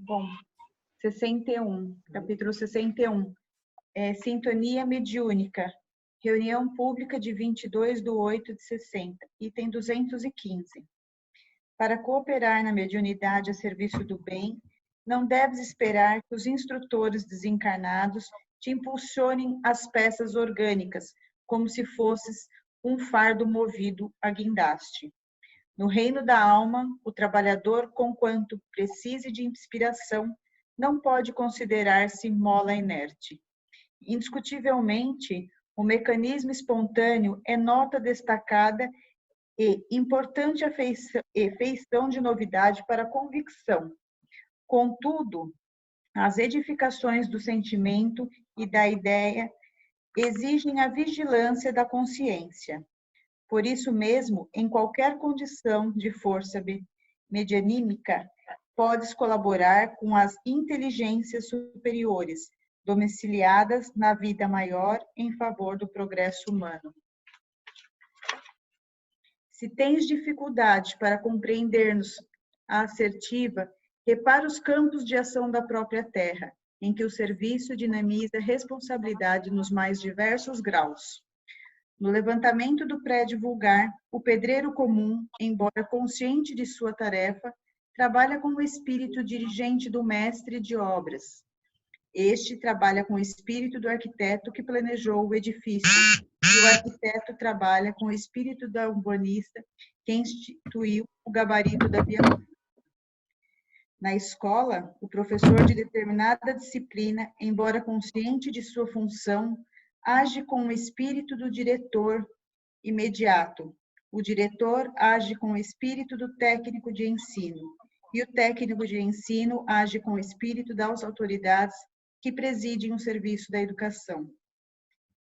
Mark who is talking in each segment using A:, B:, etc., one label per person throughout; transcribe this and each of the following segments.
A: Bom, 61, capítulo 61. Sintonia mediúnica. Reunião pública de 22/8/60, item 215. Para cooperar na mediunidade a serviço do bem, não deves esperar que os instrutores desencarnados te impulsionem as peças orgânicas, como se fosses um fardo movido a guindaste. No reino da alma, o trabalhador, conquanto precise de inspiração, não pode considerar-se mola inerte. Indiscutivelmente, o mecanismo espontâneo é nota destacada e importante feição de novidade para a convicção. Contudo, as edificações do sentimento e da ideia exigem a vigilância da consciência. Por isso mesmo, em qualquer condição de força medianímica, podes colaborar com as inteligências superiores, domiciliadas na vida maior em favor do progresso humano. Se tens dificuldade para compreender-nos a assertiva, repara os campos de ação da própria terra, em que o serviço dinamiza responsabilidade nos mais diversos graus. No levantamento do prédio vulgar, o pedreiro comum, embora consciente de sua tarefa, trabalha com o espírito dirigente do mestre de obras. Este trabalha com o espírito do arquiteto que planejou o edifício, e o arquiteto trabalha com o espírito da urbanista que instituiu o gabarito da via pública. Na escola, o professor de determinada disciplina, embora consciente de sua função, age com o espírito do diretor imediato. O diretor age com o espírito do técnico de ensino, e o técnico de ensino age com o espírito das autoridades que presidem o serviço da educação.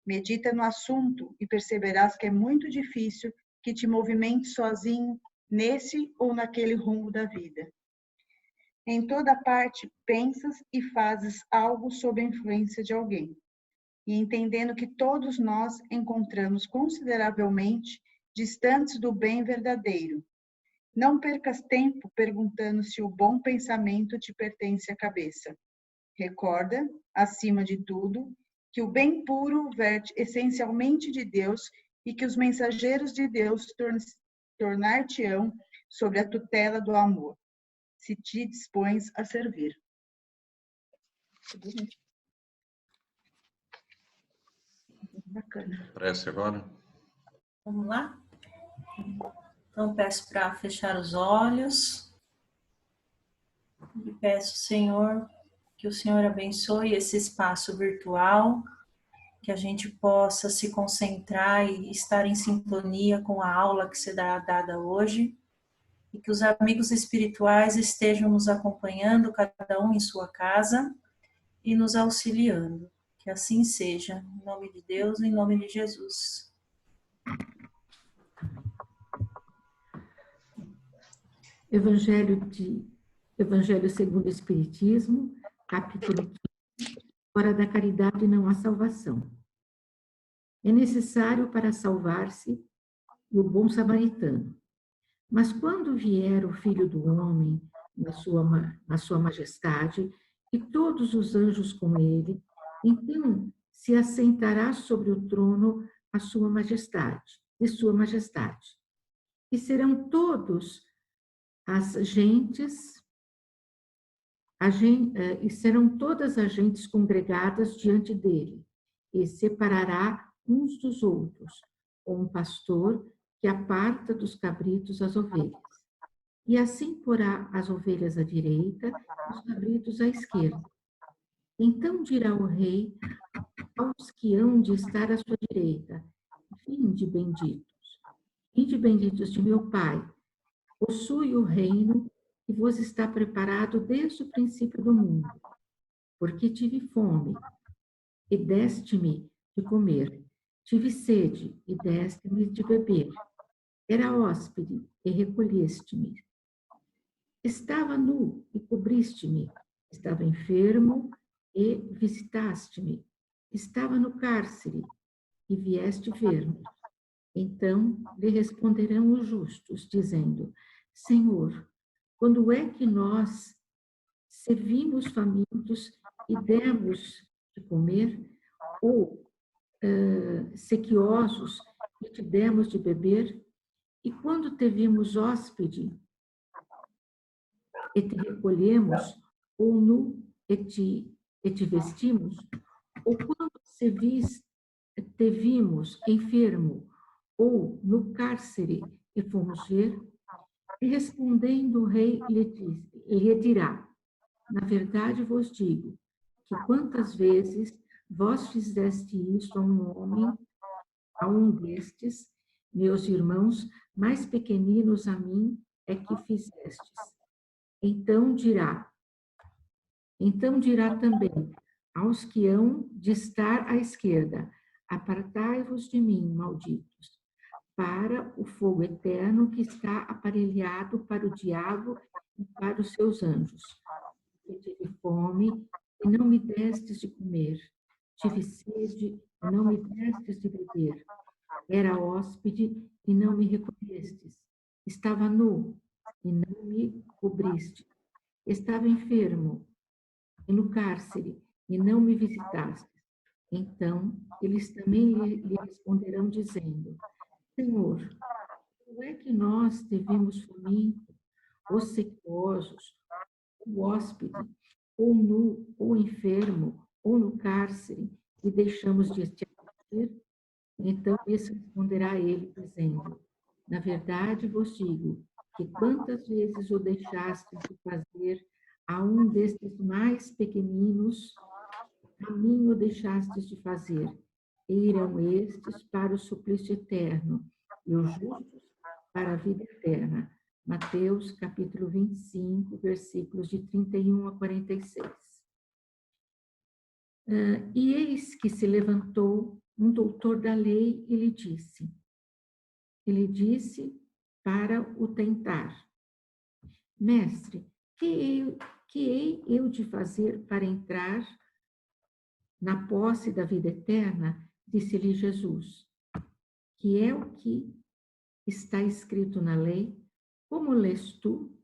A: Medita no assunto e perceberás que é muito difícil que te movimentes sozinho nesse ou naquele rumo da vida. Em toda parte, pensas e fazes algo sob a influência de alguém. E entendendo que todos nós encontramos consideravelmente distantes do bem verdadeiro. Não percas tempo perguntando se o bom pensamento te pertence à cabeça. Recorda, acima de tudo, que o bem puro verte essencialmente de Deus e que os mensageiros de Deus tornar-te-ão sob a tutela do amor, se te dispões a servir. Bacana.
B: Prece agora.
C: Vamos lá? Então, peço para fechar os olhos. E peço, Senhor, que o Senhor abençoe esse espaço virtual, que a gente possa se concentrar e estar em sintonia com a aula que será dada hoje, e que os amigos espirituais estejam nos acompanhando, cada um em sua casa, e nos auxiliando. Que assim seja, em nome de Deus e em nome de Jesus.
D: Evangelho segundo o Espiritismo, capítulo 15, fora da caridade não há salvação. É necessário para salvar-se o bom samaritano. Mas quando vier o Filho do Homem, na sua majestade, e todos os anjos com ele, então se assentará sobre o trono de sua majestade. E serão todos e serão todas as gentes congregadas diante dele, e separará uns dos outros, como um pastor que aparta dos cabritos as ovelhas. E assim porá as ovelhas à direita, os cabritos à esquerda. Então dirá o rei aos que hão de estar à sua direita: vinde benditos de meu Pai, possui o reino que vos está preparado desde o princípio do mundo. Porque tive fome, e deste-me de comer. Tive sede, e deste-me de beber. Era hóspede, e recolheste-me. Estava nu, e cobriste-me. Estava enfermo, e visitaste-me. Estava no cárcere, e vieste ver-me. Então lhe responderão os justos, dizendo: Senhor, quando é que nós se vimos famintos e demos de comer, ou sequiosos e te demos de beber? E quando te vimos hóspede e te recolhemos, ou nu e te vestimos? Ou quando te vimos enfermo, ou no cárcere e fomos ver? E respondendo o rei lhe dirá: na verdade vos digo, que quantas vezes vós fizeste isto a um destes, meus irmãos, mais pequeninos a mim, é que fizestes. Então dirá também aos que hão de estar à esquerda: apartai-vos de mim, malditos, para o fogo eterno que está aparelhado para o diabo e para os seus anjos. Eu tive fome e não me destes de comer. Tive sede e não me destes de beber. Era hóspede e não me recolhestes. Estava nu e não me cobriste. Estava enfermo e no cárcere e não me visitastes. Então eles também lhe responderão dizendo: Senhor, não é que nós te vimos faminto, ou sequiosos, ou hóspede, ou nu, ou enfermo, ou no cárcere, e deixamos de te assistir? Então esse responderá a ele, dizendo: na verdade vos digo, que quantas vezes o deixastes de fazer a um destes mais pequeninos, a mim o deixastes de fazer. E irão estes para o suplício eterno, e os justos para a vida eterna. Mateus, capítulo 25, versículos de 31 a 46. E eis que se levantou um doutor da lei e lhe disse, para o tentar: Mestre, que hei eu de fazer para entrar na posse da vida eterna? Disse-lhe Jesus: que é o que está escrito na lei? Como lês tu?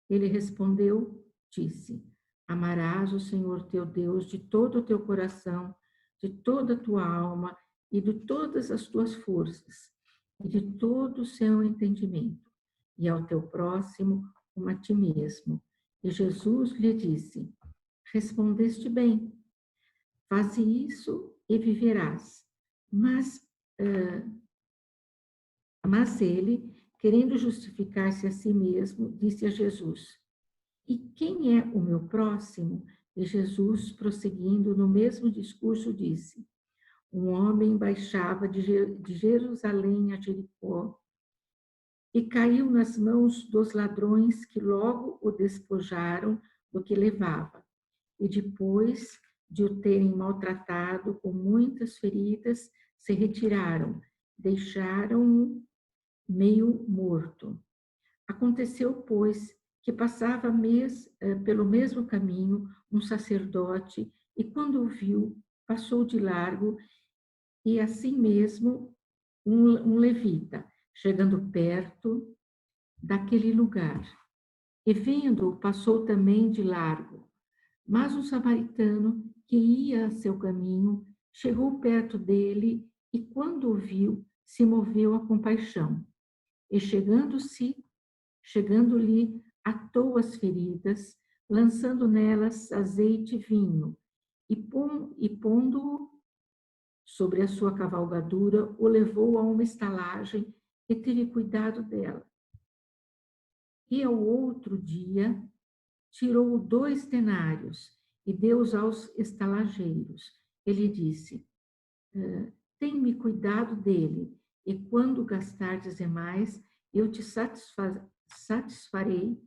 D: Ele respondeu, disse: amarás o Senhor teu Deus de todo o teu coração, de toda a tua alma e de todas as tuas forças, e de todo o seu entendimento, e ao teu próximo como a ti mesmo. E Jesus lhe disse: respondeste bem, faze isso e viverás. Mas ele, querendo justificar-se a si mesmo, disse a Jesus: e quem é o meu próximo? E Jesus, prosseguindo no mesmo discurso, disse: um homem baixava de Jerusalém a Jericó e caiu nas mãos dos ladrões, que logo o despojaram do que levava. E depois de o terem maltratado com muitas feridas, se retiraram, deixaram-o meio morto. Aconteceu, pois, que passava pelo mesmo caminho um sacerdote, e quando o viu, passou de largo, e assim mesmo um levita, chegando perto daquele lugar. E vendo-o, passou também de largo. Mas um samaritano, que ia a seu caminho, chegou perto dele, e quando o viu, se moveu a compaixão. E chegando-lhe, atou as feridas, lançando nelas azeite e vinho, e pondo-o sobre a sua cavalgadura, o levou a uma estalagem e teve cuidado dela. E ao outro dia, tirou 2 denários e deu-os aos estalageiros. Ele disse: tem-me cuidado dele, e quando gastardes demais, eu te satisfarei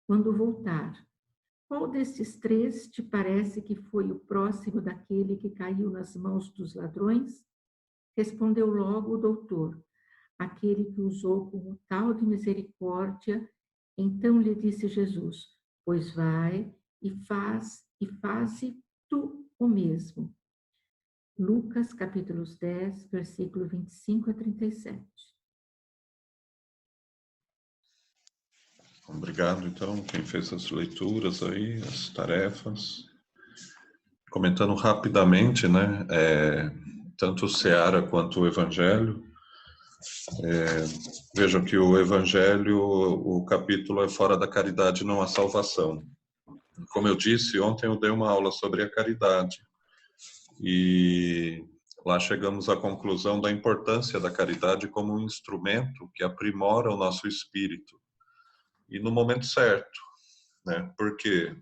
D: quando voltar. Qual destes 3 te parece que foi o próximo daquele que caiu nas mãos dos ladrões? Respondeu logo o doutor: aquele que usou como tal de misericórdia. Então lhe disse Jesus: pois vai e faze tu o mesmo. Lucas, capítulos 10, versículo 25 a 37.
B: Obrigado, então, quem fez as leituras aí, as tarefas. Comentando rapidamente, né, tanto o Seara quanto o Evangelho, vejam que o Evangelho, o capítulo é fora da caridade, não há salvação. Como eu disse, ontem eu dei uma aula sobre a caridade e lá chegamos à conclusão da importância da caridade como um instrumento que aprimora o nosso espírito e no momento certo, né? Porque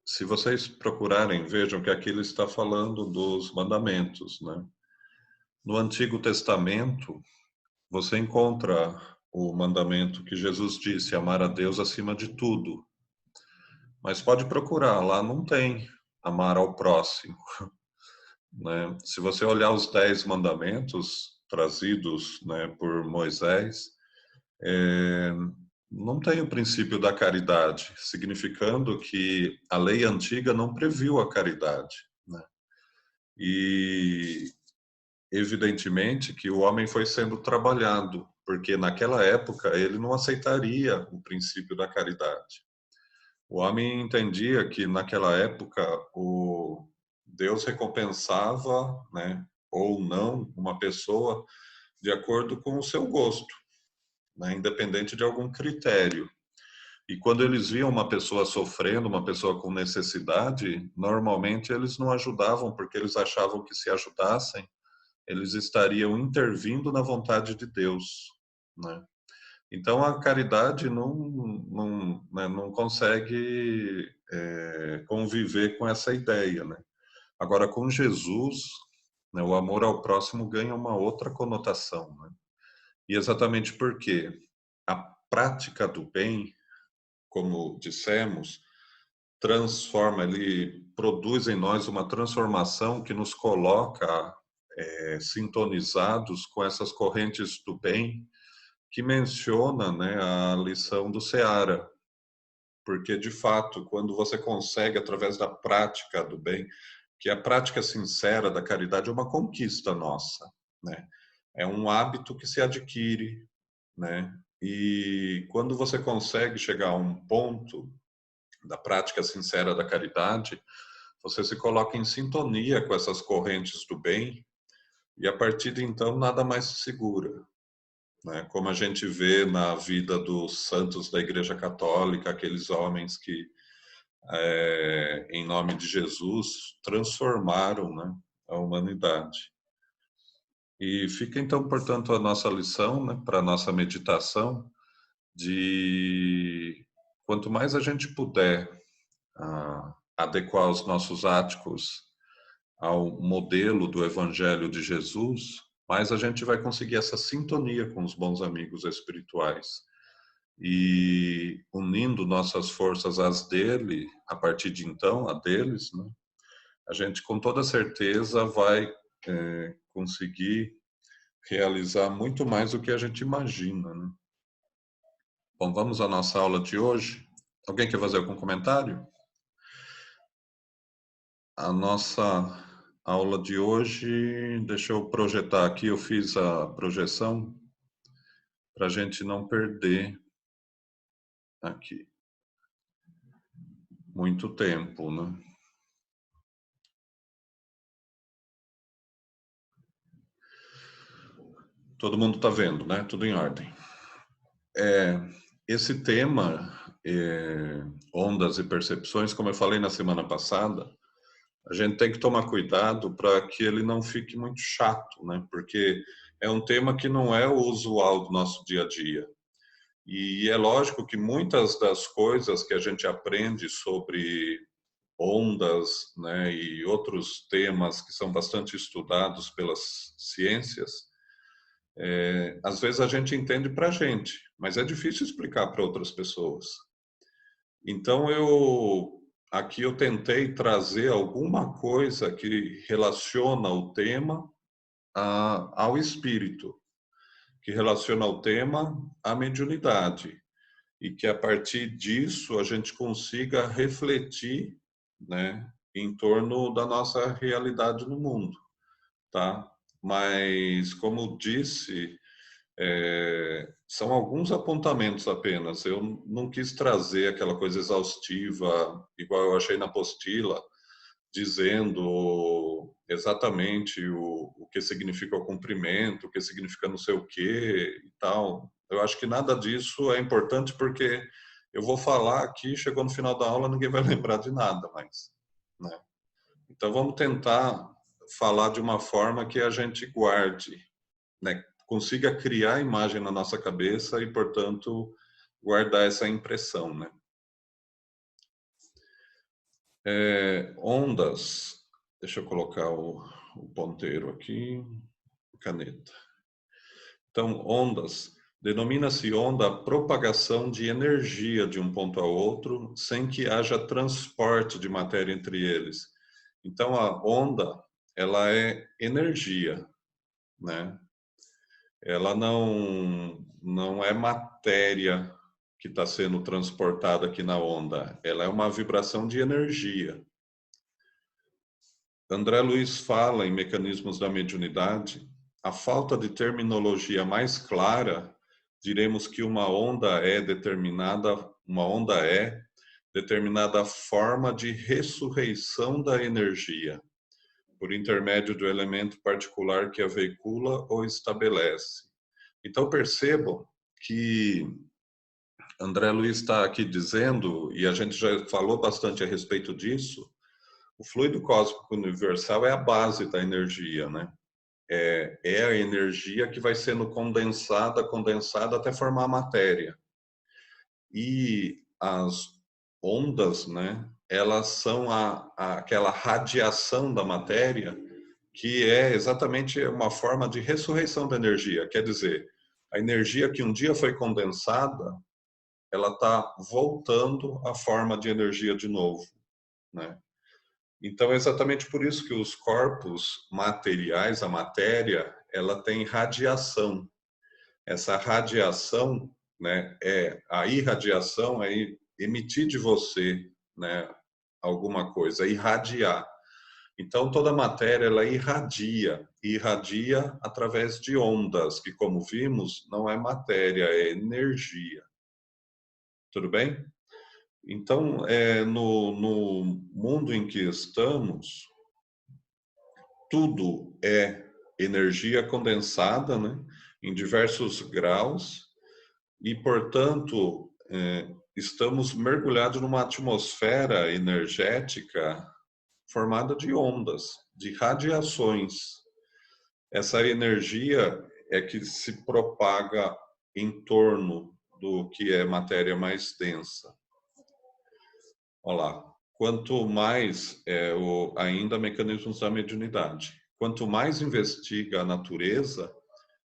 B: se vocês procurarem, vejam que aqui ele está falando dos mandamentos, né? No Antigo Testamento, você encontra o mandamento que Jesus disse, amar a Deus acima de tudo. Mas pode procurar, lá não tem amar ao próximo, né? Se você olhar os 10 mandamentos trazidos, né, por Moisés, não tem o princípio da caridade, significando que a lei antiga não previu a caridade, né? E evidentemente que o homem foi sendo trabalhado, porque naquela época ele não aceitaria o princípio da caridade. O homem entendia que naquela época o Deus recompensava, né, ou não, uma pessoa de acordo com o seu gosto, né, independente de algum critério. E quando eles viam uma pessoa sofrendo, uma pessoa com necessidade, normalmente eles não ajudavam porque eles achavam que se ajudassem, eles estariam intervindo na vontade de Deus, né? Então a caridade não consegue conviver com essa ideia, né? Agora com Jesus, né, o amor ao próximo ganha uma outra conotação, né? E exatamente porque a prática do bem, como dissemos, transforma, ele produz em nós uma transformação que nos coloca sintonizados com essas correntes do bem que menciona, né, a lição do Seara, porque de fato, quando você consegue através da prática do bem, que a prática sincera da caridade é uma conquista nossa, né? É um hábito que se adquire, né? E quando você consegue chegar a um ponto da prática sincera da caridade, você se coloca em sintonia com essas correntes do bem e a partir de então nada mais se segura, né? Como a gente vê na vida dos santos da Igreja Católica, aqueles homens que, em nome de Jesus, transformaram, né, a humanidade. E fica então, portanto, a nossa lição, né, para a nossa meditação, de quanto mais a gente puder adequar os nossos áticos ao modelo do Evangelho de Jesus, mais a gente vai conseguir essa sintonia com os bons amigos espirituais. E unindo nossas forças às dele, a partir de então, a deles, né, a gente com toda certeza vai conseguir realizar muito mais do que a gente imagina, né? Bom, vamos à nossa aula de hoje. Alguém quer fazer algum comentário? A nossa aula de hoje, deixa eu projetar aqui, eu fiz a projeção para a gente não perder aqui muito tempo, né? Todo mundo está vendo, né? Tudo em ordem. Esse tema, ondas e percepções, como eu falei na semana passada, a gente tem que tomar cuidado para que ele não fique muito chato, né? Porque é um tema que não é o usual do nosso dia a dia. E é lógico que muitas das coisas que a gente aprende sobre ondas, né, e outros temas que são bastante estudados pelas ciências, às vezes a gente entende para a gente, mas é difícil explicar para outras pessoas. Então aqui eu tentei trazer alguma coisa que relaciona o tema ao espírito, que relaciona o tema à mediunidade, e que a partir disso a gente consiga refletir, né, em torno da nossa realidade no mundo, tá? Mas como disse, São alguns apontamentos apenas. Eu não quis trazer aquela coisa exaustiva, igual eu achei na apostila, dizendo exatamente o que significa o cumprimento, o que significa não sei o quê e tal. Eu acho que nada disso é importante porque eu vou falar aqui, chegou no final da aula, ninguém vai lembrar de nada mais, né? Então vamos tentar falar de uma forma que a gente guarde, né? Consiga criar a imagem na nossa cabeça e, portanto, guardar essa impressão, né? Ondas, deixa eu colocar o ponteiro aqui, caneta. Então, ondas, denomina-se onda a propagação de energia de um ponto a outro, sem que haja transporte de matéria entre eles. Então, a onda, ela é energia, né? Ela não é matéria que está sendo transportada aqui na onda, ela é uma vibração de energia. André Luiz fala em Mecanismos da Mediunidade, a falta de terminologia mais clara, diremos que uma onda é determinada forma de ressurreição da energia, por intermédio do elemento particular que a veicula ou estabelece. Então percebam que André Luiz está aqui dizendo, e a gente já falou bastante a respeito disso, o fluido cósmico universal é a base da energia, né? É a energia que vai sendo condensada até formar a matéria. E as ondas, né? Elas são aquela radiação da matéria que é exatamente uma forma de ressurreição da energia. Quer dizer, a energia que um dia foi condensada, ela está voltando à forma de energia de novo, né? Então, é exatamente por isso que os corpos materiais, a matéria, ela tem radiação. Essa radiação, né, a irradiação é emitir de você, né, alguma coisa, irradiar. Então, toda a matéria, ela irradia através de ondas, que, como vimos, não é matéria, é energia. Tudo bem? Então, no mundo em que estamos, tudo é energia condensada, né, em diversos graus, e, portanto, estamos mergulhados numa atmosfera energética formada de ondas, de radiações. Essa energia é que se propaga em torno do que é matéria mais densa. Olha lá. Quanto mais, ainda mecanismos da mediunidade, quanto mais investiga a natureza,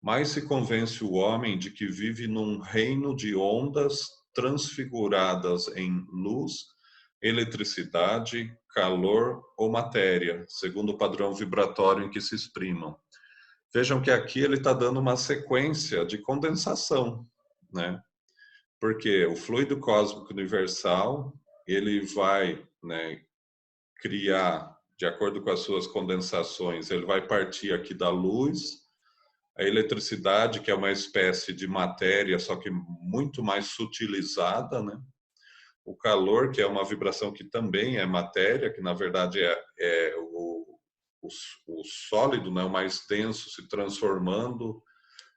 B: mais se convence o homem de que vive num reino de ondas transfiguradas em luz, eletricidade, calor ou matéria, segundo o padrão vibratório em que se exprimam. Vejam que aqui ele está dando uma sequência de condensação, né? Porque o fluido cósmico universal, ele vai, né, criar, de acordo com as suas condensações, ele vai partir aqui da luz, a eletricidade, que é uma espécie de matéria, só que muito mais sutilizada, né? O calor, que é uma vibração que também é matéria, que na verdade é o sólido, né, o mais denso, se transformando,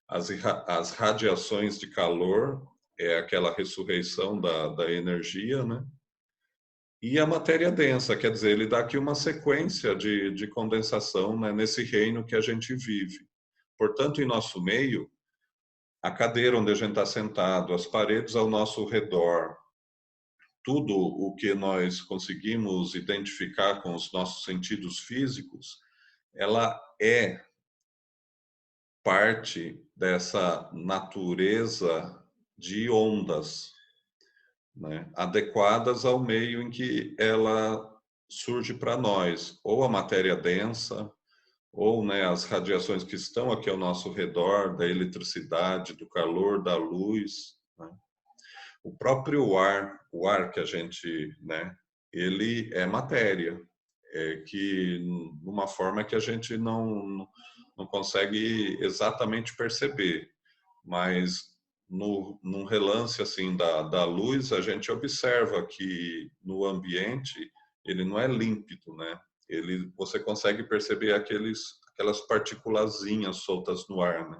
B: as radiações de calor, é aquela ressurreição da energia, né? E a matéria densa, quer dizer, ele dá aqui uma sequência de condensação, né, nesse reino que a gente vive. Portanto, em nosso meio, a cadeira onde a gente está sentado, as paredes ao nosso redor, tudo o que nós conseguimos identificar com os nossos sentidos físicos, ela é parte dessa natureza de ondas, né, adequadas ao meio em que ela surge para nós, ou a matéria densa, ou, né, as radiações que estão aqui ao nosso redor, da eletricidade, do calor, da luz, né? O próprio ar, o ar que a gente, né, ele é matéria, que numa forma que a gente não consegue exatamente perceber. mas num relance assim da luz, a gente observa que no ambiente ele não é límpido, né? Você consegue perceber aquelas particulazinhas soltas no ar, né?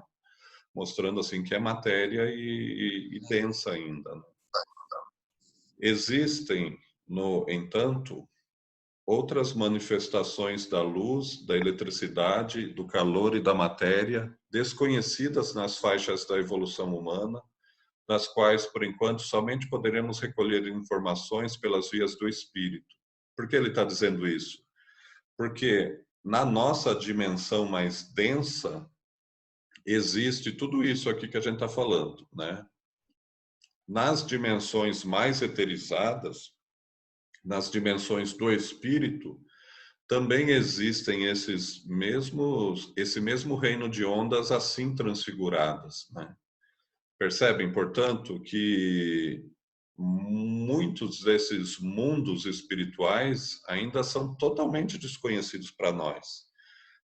B: Mostrando assim que é matéria e densa ainda, né? Existem, no entanto, outras manifestações da luz, da eletricidade, do calor e da matéria, desconhecidas nas faixas da evolução humana, das quais, por enquanto, somente poderemos recolher informações pelas vias do espírito. Por que ele está dizendo isso? Porque na nossa dimensão mais densa, existe tudo isso aqui que a gente está falando, né? Nas dimensões mais eterizadas, nas dimensões do espírito, também existem esse mesmo reino de ondas assim transfiguradas, né? Percebem, portanto, que muitos desses mundos espirituais ainda são totalmente desconhecidos para nós.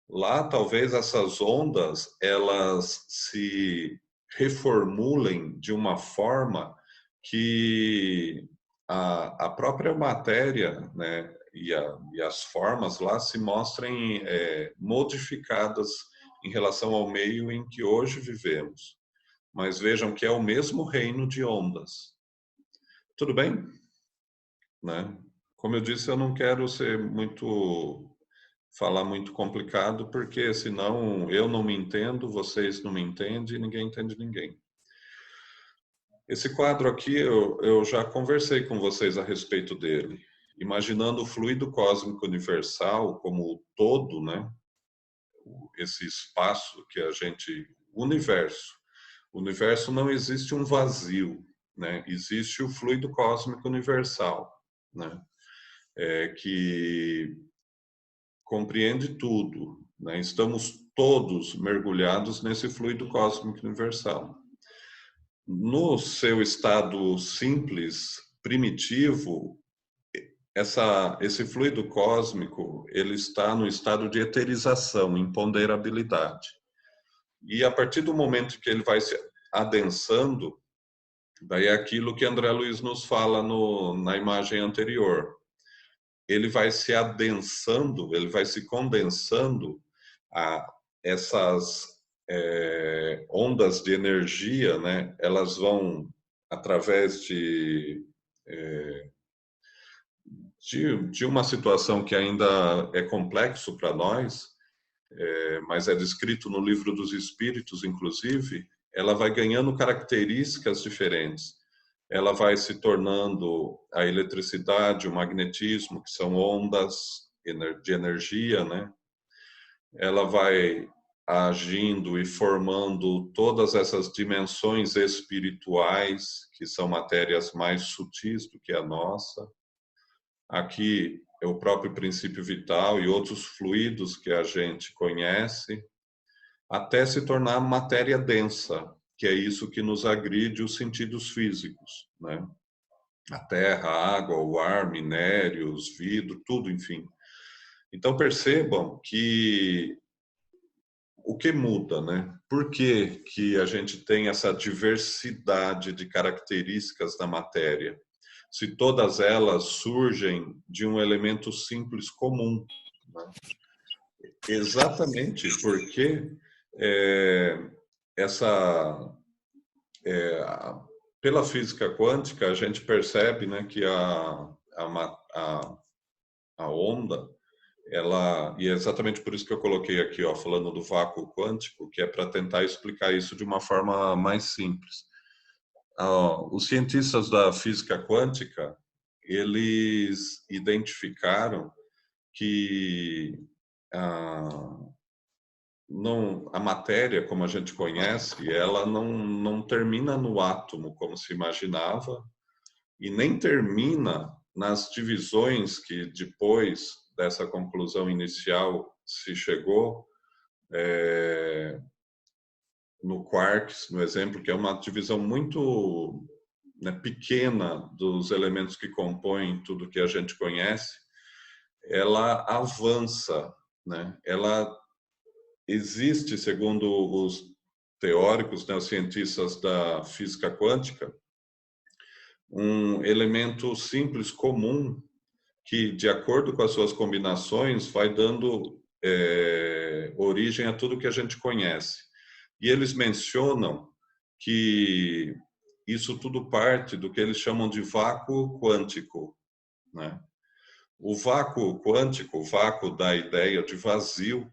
B: Lá, talvez essas ondas elas se reformulem de uma forma que a própria matéria, né, e as formas lá se mostrem modificadas em relação ao meio em que hoje vivemos. Mas vejam que é o mesmo reino de ondas. Tudo bem? Né? Como eu disse, eu não quero falar muito complicado, porque senão eu não me entendo, vocês não me entendem, ninguém entende ninguém. Esse quadro aqui, eu já conversei com vocês a respeito dele. Imaginando o fluido cósmico universal como o todo, né? Esse espaço que a gente... Universo. O universo não existe um vazio, né? Existe o fluido cósmico universal, né? Que compreende tudo, né? Estamos todos mergulhados nesse fluido cósmico universal. No seu estado simples, primitivo, esse fluido cósmico, ele está no estado de eterização, imponderabilidade. E a partir do momento que ele vai se adensando, daí é aquilo que André Luiz nos fala na imagem anterior. Ele vai se adensando, ele vai se condensando a essas ondas de energia, né? Elas vão, através de uma situação que ainda é complexo para nós, mas é descrito no Livro dos Espíritos, inclusive, ela vai ganhando características diferentes. Ela vai se tornando a eletricidade, o magnetismo, que são ondas de energia, né? Ela vai agindo e formando todas essas dimensões espirituais, que são matérias mais sutis do que a nossa. Aqui é o próprio princípio vital e outros fluidos que a gente conhece, até se tornar matéria densa, que é isso que nos agride os sentidos físicos, né? A terra, a água, o ar, minérios, vidro, tudo, enfim. Então percebam que o que muda, né? Por que que a gente tem essa diversidade de características da matéria? Se todas elas surgem de um elemento simples comum, né? Exatamente porque pela física quântica a gente percebe, né, que a onda, e é exatamente por isso que eu coloquei aqui, ó, falando do vácuo quântico, que é para tentar explicar isso de uma forma mais simples. Os cientistas da física quântica, eles identificaram que a matéria, como a gente conhece, ela não termina no átomo, como se imaginava, e nem termina nas divisões que depois dessa conclusão inicial se chegou, no quarks, no exemplo, que é uma divisão muito, né, pequena dos elementos que compõem tudo que a gente conhece. Ela avança, né? Ela existe, segundo teóricos, né, os cientistas da física quântica, um elemento simples, comum, que, de acordo com as suas combinações, vai dando origem a tudo que a gente conhece. E eles mencionam que isso tudo parte do que eles chamam de vácuo quântico, né? O vácuo quântico, o vácuo da ideia de vazio,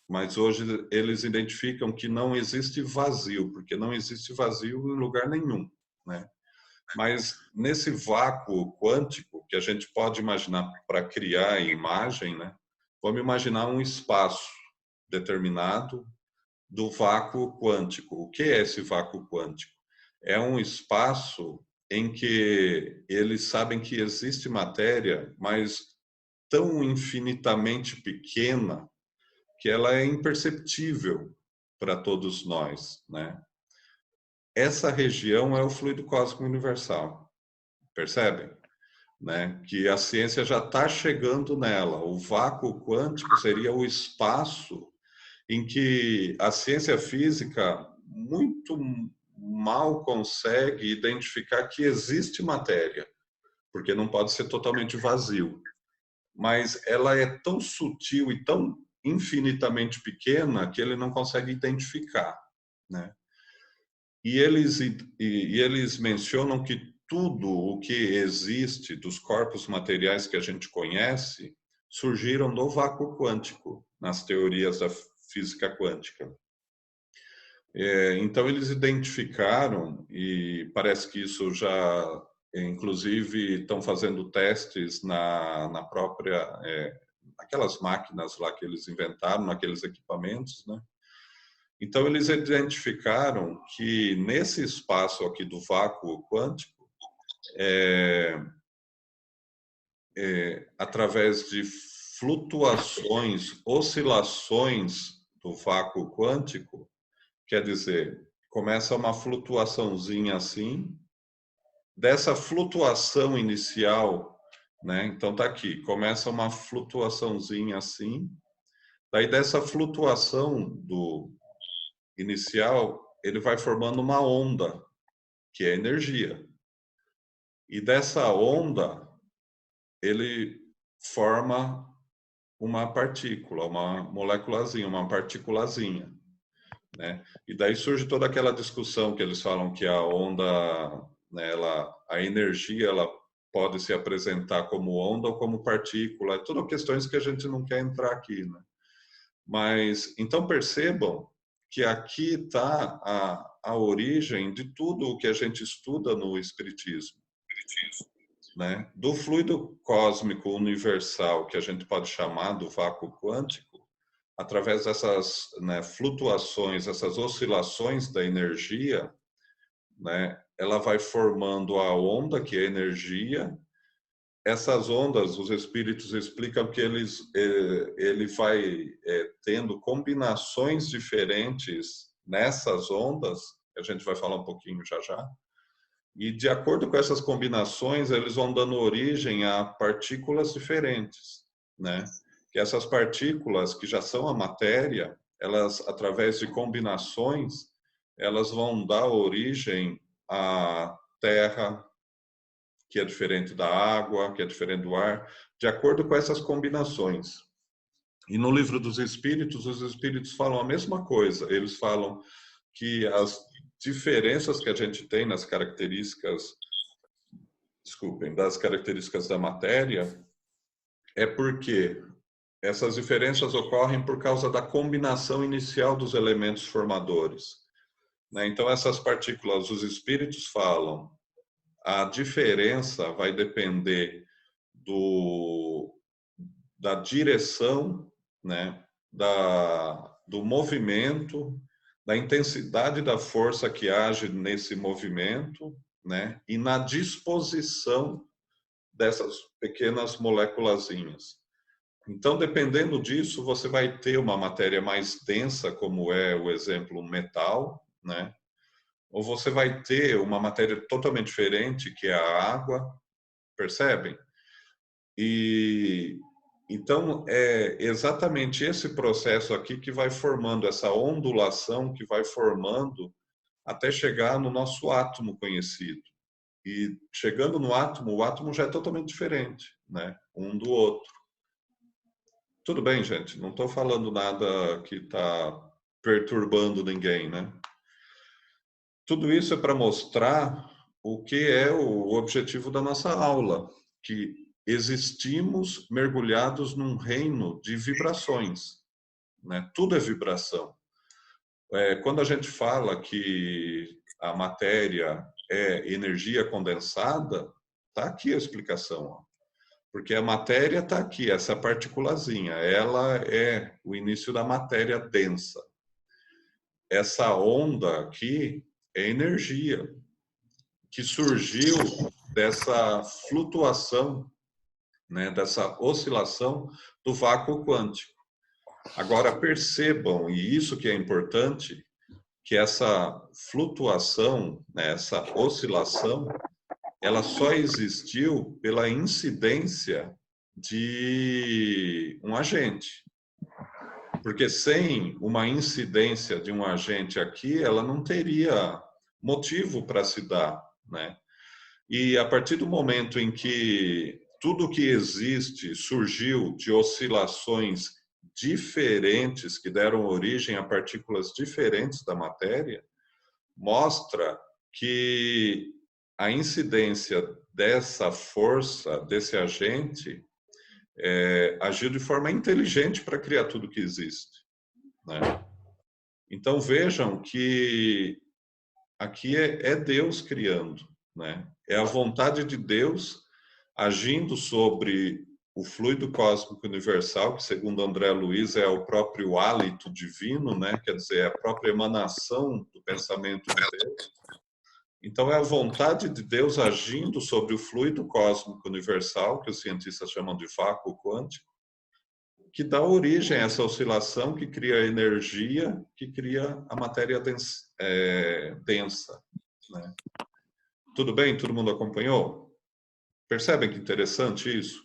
B: mas hoje eles identificam que não existe vazio, porque não existe vazio em lugar nenhum, né? Mas nesse vácuo quântico, que a gente pode imaginar para criar imagem, né? Vamos imaginar um espaço determinado do vácuo quântico. O que é esse vácuo quântico? É um espaço em que eles sabem que existe matéria, mas tão infinitamente pequena que ela é imperceptível para todos nós, né? Essa região é o fluido cósmico universal, percebem? Né? Que a ciência já está chegando nela. O vácuo quântico seria o espaço em que a ciência física muito mal consegue identificar que existe matéria, porque não pode ser totalmente vazio. Mas ela é tão sutil e tão infinitamente pequena que ele não consegue identificar, né? E eles mencionam que tudo o que existe dos corpos materiais que a gente conhece surgiram do vácuo quântico, nas teorias da física quântica. Então, eles identificaram, e parece que isso já, inclusive, estão fazendo testes na própria, aquelas máquinas lá que eles inventaram, naqueles equipamentos, né? Então, eles identificaram que nesse espaço aqui do vácuo quântico, através de flutuações, oscilações do vácuo quântico, quer dizer, começa uma flutuaçãozinha assim, dessa flutuação inicial, né? Então tá aqui, começa uma flutuaçãozinha assim, daí dessa flutuação do inicial, ele vai formando uma onda, que é energia. E dessa onda, ele forma uma partícula, uma moléculazinha, uma partículazinha, né? E daí surge toda aquela discussão que eles falam que a onda, né, a energia, ela pode se apresentar como onda ou como partícula, tudo questões que a gente não quer entrar aqui, né? Mas, então percebam que aqui está a origem de tudo o que a gente estuda no Espiritismo, né? Do fluido cósmico universal, que a gente pode chamar do vácuo quântico, através dessas, né, flutuações, essas oscilações da energia, né, ela vai formando a onda, que é a energia. Essas ondas, os espíritos explicam que ele vai tendo combinações diferentes nessas ondas, a gente vai falar um pouquinho já já, e de acordo com essas combinações, eles vão dando origem a partículas diferentes, né? Que essas partículas, que já são a matéria, elas, através de combinações, elas vão dar origem à terra, que é diferente da água, que é diferente do ar, de acordo com essas combinações. E no Livro dos Espíritos, os Espíritos falam a mesma coisa. Eles falam que as diferenças que a gente tem nas características, das características da matéria, é porque essas diferenças ocorrem por causa da combinação inicial dos elementos formadores, né? Então, essas partículas, os espíritos falam, a diferença vai depender da direção, né? Do movimento, da intensidade da força que age nesse movimento, né? E na disposição dessas pequenas moléculazinhas. Então, dependendo disso, você vai ter uma matéria mais densa, como é o exemplo metal, né? Ou você vai ter uma matéria totalmente diferente, que é a água, percebem? E Então, é exatamente esse processo aqui que vai formando essa ondulação, que vai formando até chegar no nosso átomo conhecido. E chegando no átomo, o átomo já é totalmente diferente, né? Um do outro. Tudo bem, gente, não estou falando nada que está perturbando ninguém, né? Tudo isso é para mostrar o que é o objetivo da nossa aula, que existimos mergulhados num reino de vibrações, né? Tudo é vibração. Quando a gente fala que a matéria é energia condensada, está aqui a explicação, ó. Porque a matéria está aqui, essa particulazinha, ela é o início da matéria densa. Essa onda aqui é energia que surgiu dessa flutuação, né, dessa oscilação do vácuo quântico. Agora percebam, e isso que é importante, que essa flutuação, né, essa oscilação, ela só existiu pela incidência de um agente. Porque sem uma incidência de um agente aqui, ela não teria motivo para se dar, né? E a partir do momento em que tudo que existe surgiu de oscilações diferentes que deram origem a partículas diferentes da matéria, mostra que a incidência dessa força, desse agente, agiu de forma inteligente para criar tudo que existe, né? Então vejam que aqui é Deus criando, né? É a vontade de Deus agindo sobre o fluido cósmico universal, que segundo André Luiz é o próprio hálito divino, né? Quer dizer, é a própria emanação do pensamento de Deus. Então é a vontade de Deus agindo sobre o fluido cósmico universal, que os cientistas chamam de vácuo quântico, que dá origem a essa oscilação que cria a energia, que cria a matéria densa, né? Tudo bem? Todo mundo acompanhou? Percebem que interessante isso?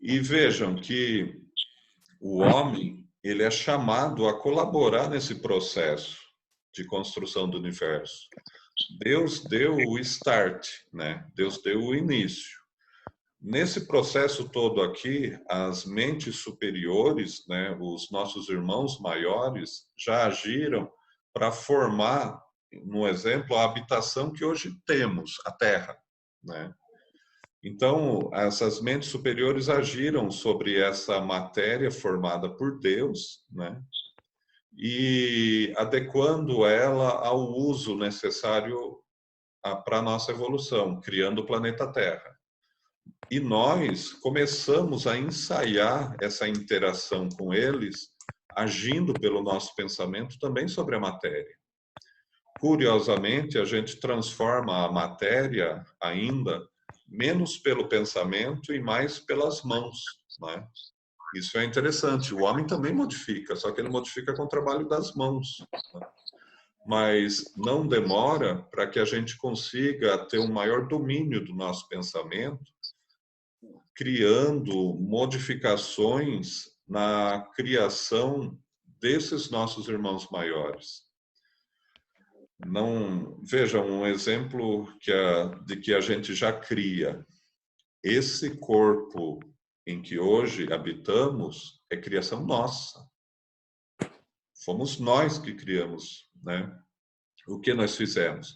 B: E vejam que o homem, ele é chamado a colaborar nesse processo de construção do universo. Deus deu o start, né? Deus deu o início. Nesse processo todo aqui, as mentes superiores, né, os nossos irmãos maiores, já agiram para formar, no exemplo, a habitação que hoje temos, a Terra, né? Então, essas mentes superiores agiram sobre essa matéria formada por Deus, né? E adequando ela ao uso necessário para a nossa evolução, criando o planeta Terra. E nós começamos a ensaiar essa interação com eles, agindo pelo nosso pensamento também sobre a matéria. Curiosamente, a gente transforma a matéria ainda menos pelo pensamento e mais pelas mãos, né? Isso é interessante. O homem também modifica, só que ele modifica com o trabalho das mãos, né? Mas não demora para que a gente consiga ter um maior domínio do nosso pensamento, criando modificações na criação desses nossos irmãos maiores. Não, vejam, um exemplo de que a gente já cria. Esse corpo em que hoje habitamos é criação nossa. Fomos nós que criamos, né? O que nós fizemos?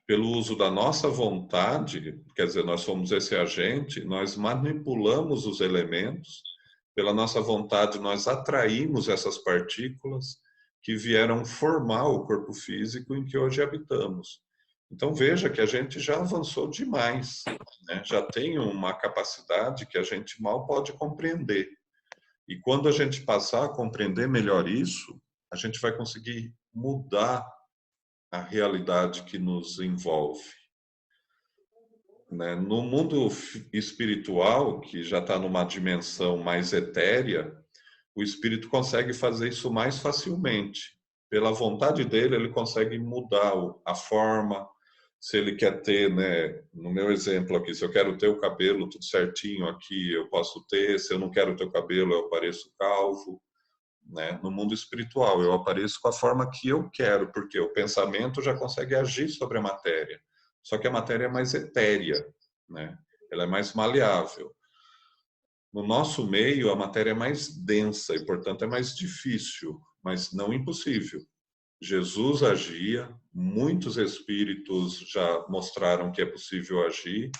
B: Pelo uso da nossa vontade, quer dizer, nós somos esse agente, nós manipulamos os elementos, pela nossa vontade nós atraímos essas partículas que vieram formar o corpo físico em que hoje habitamos. Então veja que a gente já avançou demais, né? Já tem uma capacidade que a gente mal pode compreender. E quando a gente passar a compreender melhor isso, a gente vai conseguir mudar a realidade que nos envolve, né? No mundo espiritual, que já está numa dimensão mais etérea, o espírito consegue fazer isso mais facilmente. Pela vontade dele, ele consegue mudar a forma, Se ele quer ter, né, no meu exemplo aqui, se eu quero ter o cabelo tudo certinho aqui, eu posso ter. Se eu não quero ter o cabelo, eu apareço calvo, né? No mundo espiritual, eu apareço com a forma que eu quero, porque o pensamento já consegue agir sobre a matéria. Só que a matéria é mais etérea, né? Ela é mais maleável. No nosso meio, a matéria é mais densa e, portanto, é mais difícil, mas não impossível. Jesus agia, muitos espíritos já mostraram que é possível agir,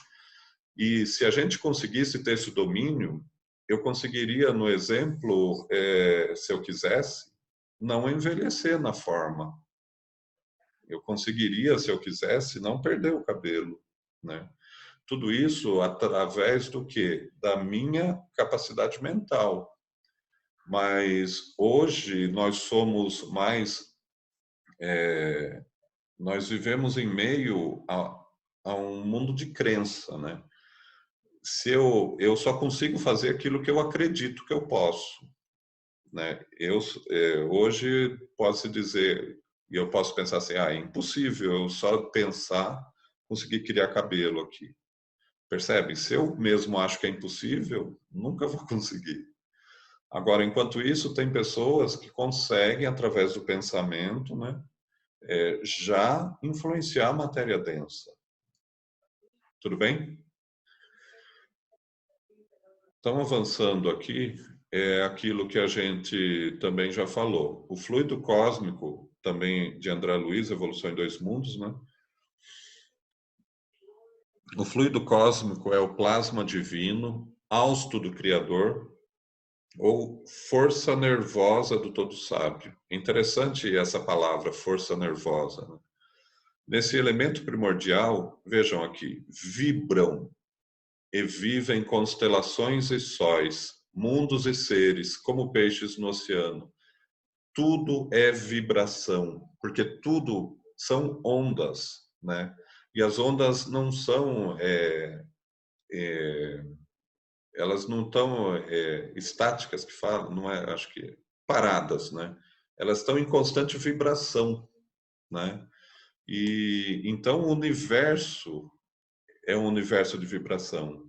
B: e se a gente conseguisse ter esse domínio, eu conseguiria, no exemplo, se eu quisesse, não envelhecer na forma. Eu conseguiria, se eu quisesse, não perder o cabelo, né? Tudo isso através do quê? Da minha capacidade mental. Mas hoje nós somos mais nós vivemos em meio a um mundo de crença, né? Se eu só consigo fazer aquilo que eu acredito que eu posso, né? Hoje posso dizer, e eu posso pensar assim, é impossível eu só pensar conseguir criar cabelo aqui. Percebe? Se eu mesmo acho que é impossível, nunca vou conseguir. Agora, enquanto isso, tem pessoas que conseguem, através do pensamento, né, já influenciar a matéria densa. Tudo bem? Então, avançando aqui, é aquilo que a gente também já falou. O fluido cósmico, também de André Luiz, Evolução em Dois Mundos, né? O fluido cósmico é o plasma divino, hausto do Criador, ou força nervosa do Todo Sábio. Interessante essa palavra, força nervosa, né? Nesse elemento primordial, vejam aqui, vibram e vivem constelações e sóis, mundos e seres, como peixes no oceano. Tudo é vibração, porque tudo são ondas, né? E as ondas não são, elas não estão estáticas, que falam, não é, acho que paradas, né? Elas estão em constante vibração, né? E então o universo é um universo de vibração.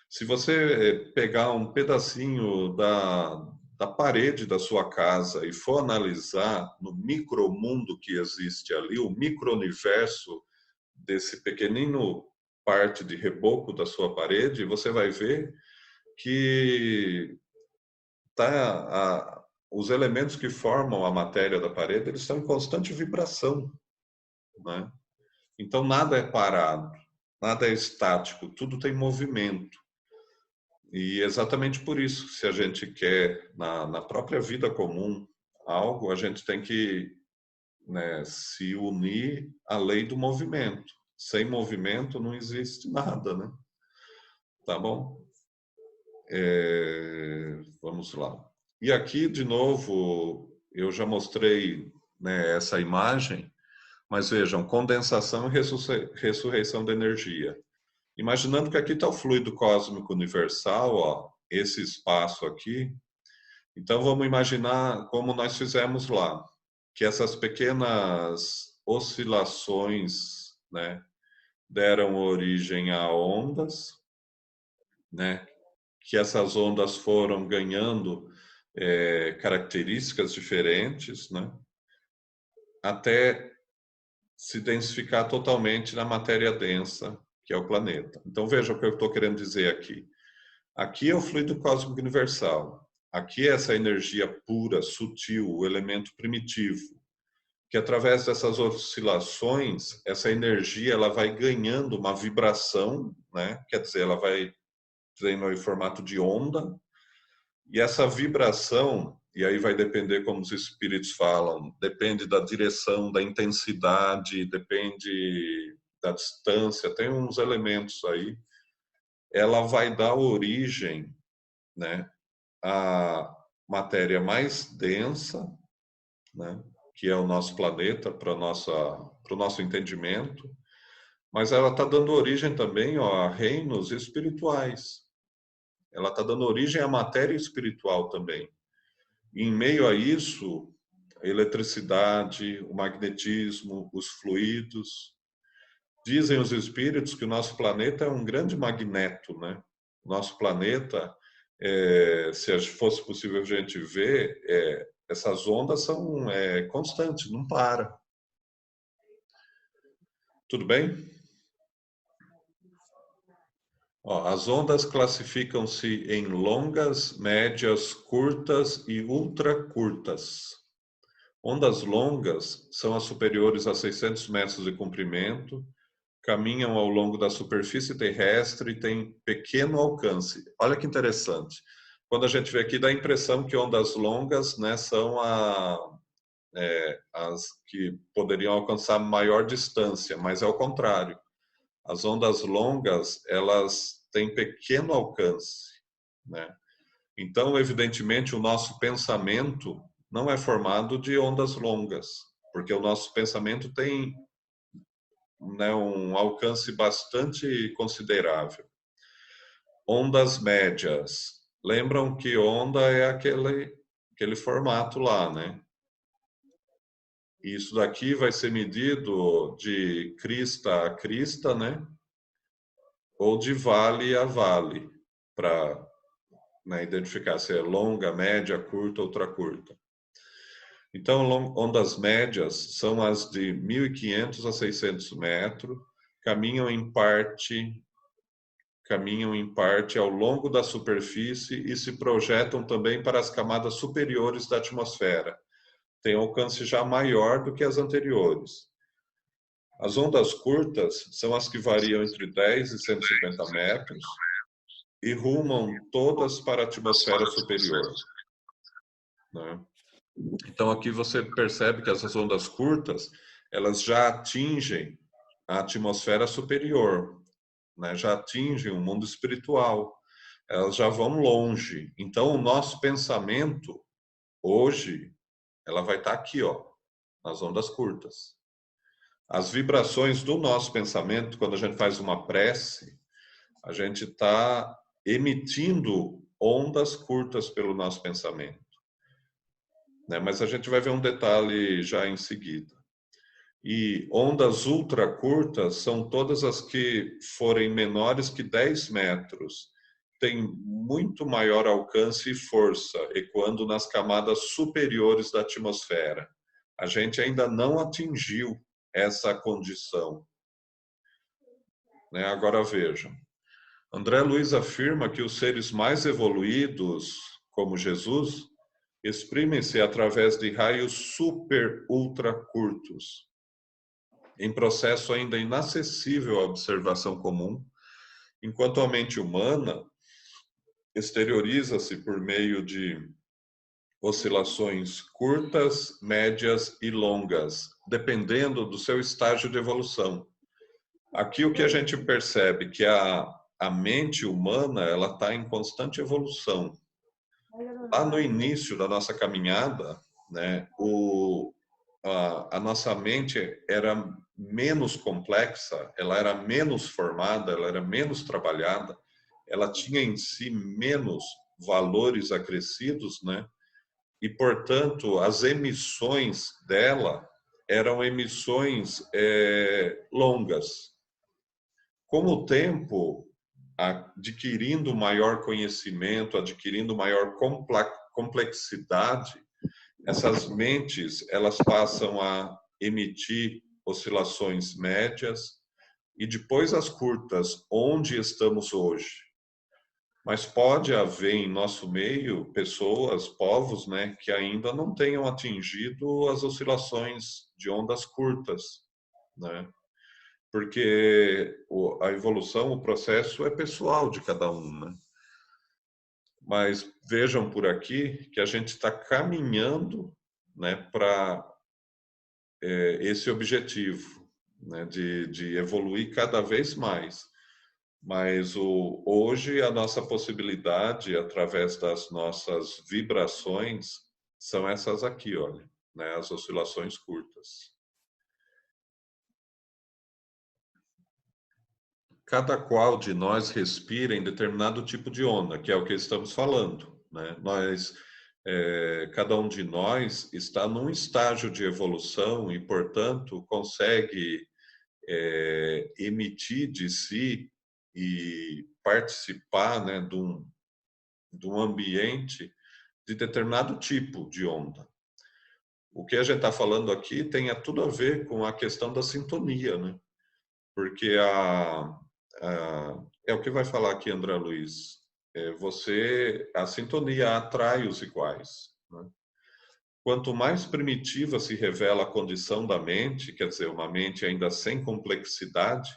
B: Se você pegar um pedacinho da parede da sua casa e for analisar no micromundo que existe ali, o micro-universo desse pequenino parte de reboco da sua parede, você vai ver que os elementos que formam a matéria da parede, eles estão em constante vibração, né? Então nada é parado, nada é estático, tudo tem movimento. E exatamente por isso, se a gente quer, na própria vida comum, algo, a gente tem que, né, se unir à lei do movimento. Sem movimento não existe nada, né? Tá bom? Vamos lá. E aqui, de novo, eu já mostrei, né, essa imagem, mas vejam, condensação e ressurreição da energia. Imaginando que aqui está o fluido cósmico universal, ó, esse espaço aqui. Então, vamos imaginar como nós fizemos lá, que essas pequenas oscilações, né, deram origem a ondas, né, que essas ondas foram ganhando características diferentes, né, até se densificar totalmente na matéria densa, que é o planeta. Então, veja o que eu estou querendo dizer aqui. Aqui é o fluido cósmico universal. Aqui é essa energia pura, sutil, o elemento primitivo, que através dessas oscilações, essa energia ela vai ganhando uma vibração, né? Quer dizer, ela vai tendo em formato de onda, e essa vibração, e aí vai depender como os espíritos falam, depende da direção, da intensidade, depende da distância, tem uns elementos aí, ela vai dar origem, né, à matéria mais densa, né, que é o nosso planeta, para o nosso entendimento, mas ela está dando origem também, ó, a reinos espirituais. Ela está dando origem à matéria espiritual também. E em meio a isso, a eletricidade, o magnetismo, os fluidos. Dizem os espíritos que o nosso planeta é um grande magneto, né? Nosso planeta, se fosse possível a gente ver, essas ondas são constantes, não para. Tudo bem? Ó, as ondas classificam-se em longas, médias, curtas e ultracurtas. Ondas longas são as superiores a 600 metros de comprimento, caminham ao longo da superfície terrestre e têm pequeno alcance. Olha que interessante. Quando a gente vê aqui, dá a impressão que ondas longas, né, são as que poderiam alcançar maior distância, mas é o contrário. As ondas longas, elas têm pequeno alcance, né? Então, evidentemente, o nosso pensamento não é formado de ondas longas, porque o nosso pensamento tem, né, um alcance bastante considerável. Ondas médias. Lembram que onda é aquele formato lá, né? Isso daqui vai ser medido de crista a crista, né? Ou de vale a vale, para, né, identificar se é longa, média, curta ou ultracurta. Então, ondas médias são as de 1.500 a 600 metros, caminham em parte ao longo da superfície e se projetam também para as camadas superiores da atmosfera. Tem alcance já maior do que as anteriores. As ondas curtas são as que variam entre 10 e 150 metros e rumam todas para a atmosfera superior, né? Então, aqui você percebe que essas ondas curtas, elas já atingem a atmosfera superior, né? Já atingem o mundo espiritual, elas já vão longe. Então, o nosso pensamento, hoje, ela vai estar aqui, ó, nas ondas curtas. As vibrações do nosso pensamento, quando a gente faz uma prece, a gente está emitindo ondas curtas pelo nosso pensamento, né? Mas a gente vai ver um detalhe já em seguida. E ondas ultracurtas são todas as que forem menores que 10 metros, têm muito maior alcance e força, ecoando nas camadas superiores da atmosfera. A gente ainda não atingiu essa condição, né? Agora vejam. André Luiz afirma que os seres mais evoluídos, como Jesus, exprimem-se através de raios super ultra curtos, em processo ainda inacessível à observação comum, enquanto a mente humana exterioriza-se por meio de oscilações curtas, médias e longas, dependendo do seu estágio de evolução. Aqui o que a gente percebe que a mente humana, ela está em constante evolução. Lá no início da nossa caminhada, né, a nossa mente era menos complexa, ela era menos formada, ela era menos trabalhada, ela tinha em si menos valores acrescidos, né? E, portanto, as emissões dela eram emissões longas. Com o tempo, adquirindo maior conhecimento, adquirindo maior complexidade, essas mentes, elas passam a emitir oscilações médias e depois as curtas, onde estamos hoje. Mas pode haver em nosso meio pessoas, povos, né, que ainda não tenham atingido as oscilações de ondas curtas, né? Porque a evolução, o processo é pessoal de cada um, né? Mas vejam por aqui que a gente está caminhando, né, para esse objetivo, né, de evoluir cada vez mais. Mas hoje a nossa possibilidade, através das nossas vibrações, são essas aqui, olha, né, as oscilações curtas. Cada qual de nós respira em determinado tipo de onda, que é o que estamos falando, né? Cada um de nós está num estágio de evolução e, portanto, consegue emitir de si e participar, né, de um ambiente de determinado tipo de onda. O que a gente está falando aqui tem tudo a ver com a questão da sintonia, né? Porque é o que vai falar aqui André Luiz. A sintonia atrai os iguais, né? Quanto mais primitiva se revela a condição da mente, quer dizer, uma mente ainda sem complexidade,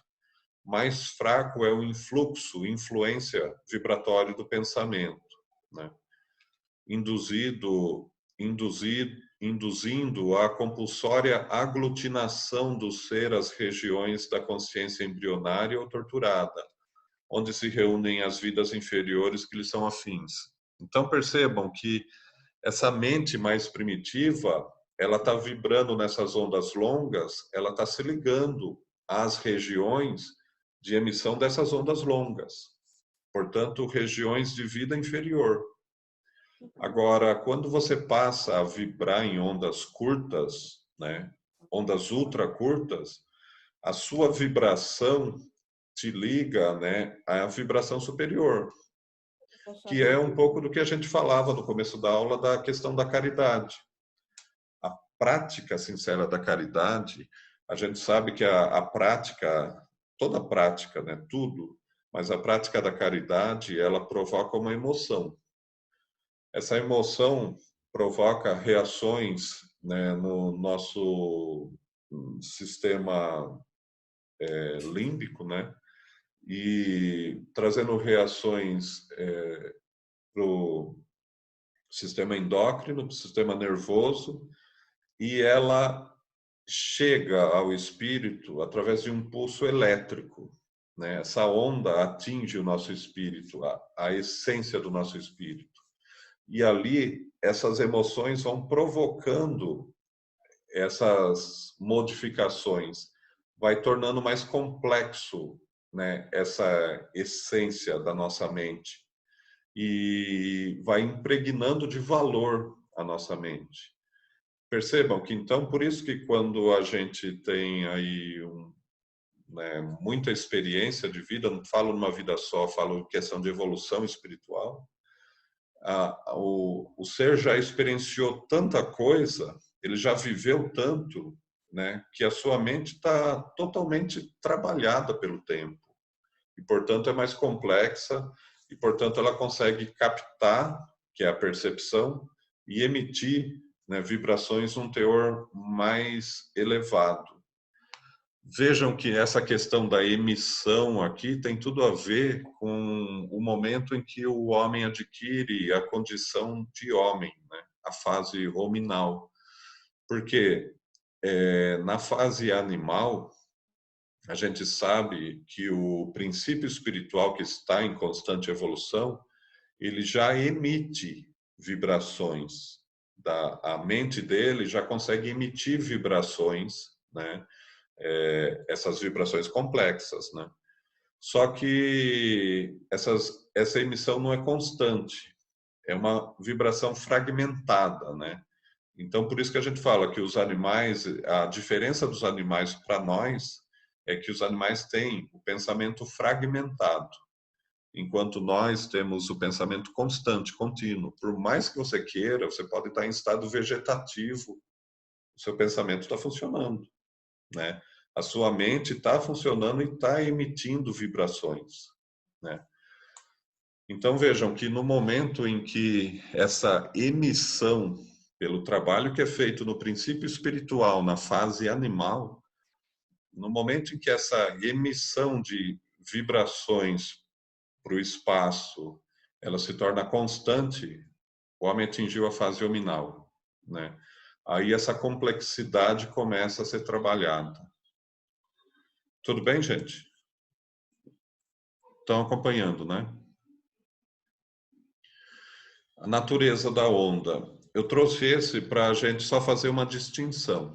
B: mais fraco é o influência vibratória do pensamento, né? Induzindo a compulsória aglutinação do ser às regiões da consciência embrionária ou torturada, onde se reúnem as vidas inferiores que lhe são afins. Então percebam que essa mente mais primitiva, ela está vibrando nessas ondas longas, ela está se ligando às regiões de emissão dessas ondas longas. Portanto, regiões de vida inferior. Agora, quando você passa a vibrar em ondas curtas, né, ondas ultra curtas, a sua vibração te liga, né, à vibração superior, que é um pouco do que a gente falava no começo da aula da questão da caridade. A prática sincera da caridade, a gente sabe que a prática, toda prática, né, tudo, mas a prática da caridade, ela provoca uma emoção. Essa emoção provoca reações, né, no nosso sistema límbico, né, e trazendo reações para o sistema endócrino, para o sistema nervoso, e ela chega ao espírito através de um pulso elétrico, né? Essa onda atinge o nosso espírito, a essência do nosso espírito. E ali, essas emoções vão provocando essas modificações, vai tornando mais complexo, né, essa essência da nossa mente e vai impregnando de valor a nossa mente. Percebam que, então, por isso que quando a gente tem aí né, muita experiência de vida, não falo numa vida só, falo questão de evolução espiritual, o ser já experienciou tanta coisa, ele já viveu tanto, né, que a sua mente está totalmente trabalhada pelo tempo. E, portanto, é mais complexa e, portanto, ela consegue captar, que é a percepção, e emitir, né, vibrações num teor mais elevado. Vejam que essa questão da emissão aqui tem tudo a ver com o momento em que o homem adquire a condição de homem, né? A fase hominal. Porque na fase animal, a gente sabe que o princípio espiritual que está em constante evolução, ele já emite vibrações. A mente dele já consegue emitir vibrações, né? Essas vibrações complexas, né? Só que essa emissão não é constante, é uma vibração fragmentada, né? Então, por isso que a gente fala que os animais, a diferença dos animais para nós é que os animais têm o pensamento fragmentado, enquanto nós temos o pensamento constante, contínuo. Por mais que você queira, você pode estar em estado vegetativo, o seu pensamento está funcionando, né? A sua mente está funcionando e está emitindo vibrações, né? Então vejam que no momento em que essa emissão, pelo trabalho que é feito no princípio espiritual, na fase animal, no momento em que essa emissão de vibrações para o espaço, ela se torna constante, o homem atingiu a fase hominal, né? Aí essa complexidade começa a ser trabalhada. Tudo bem, gente? Estão acompanhando, né? A natureza da onda. Eu trouxe esse para a gente só fazer uma distinção.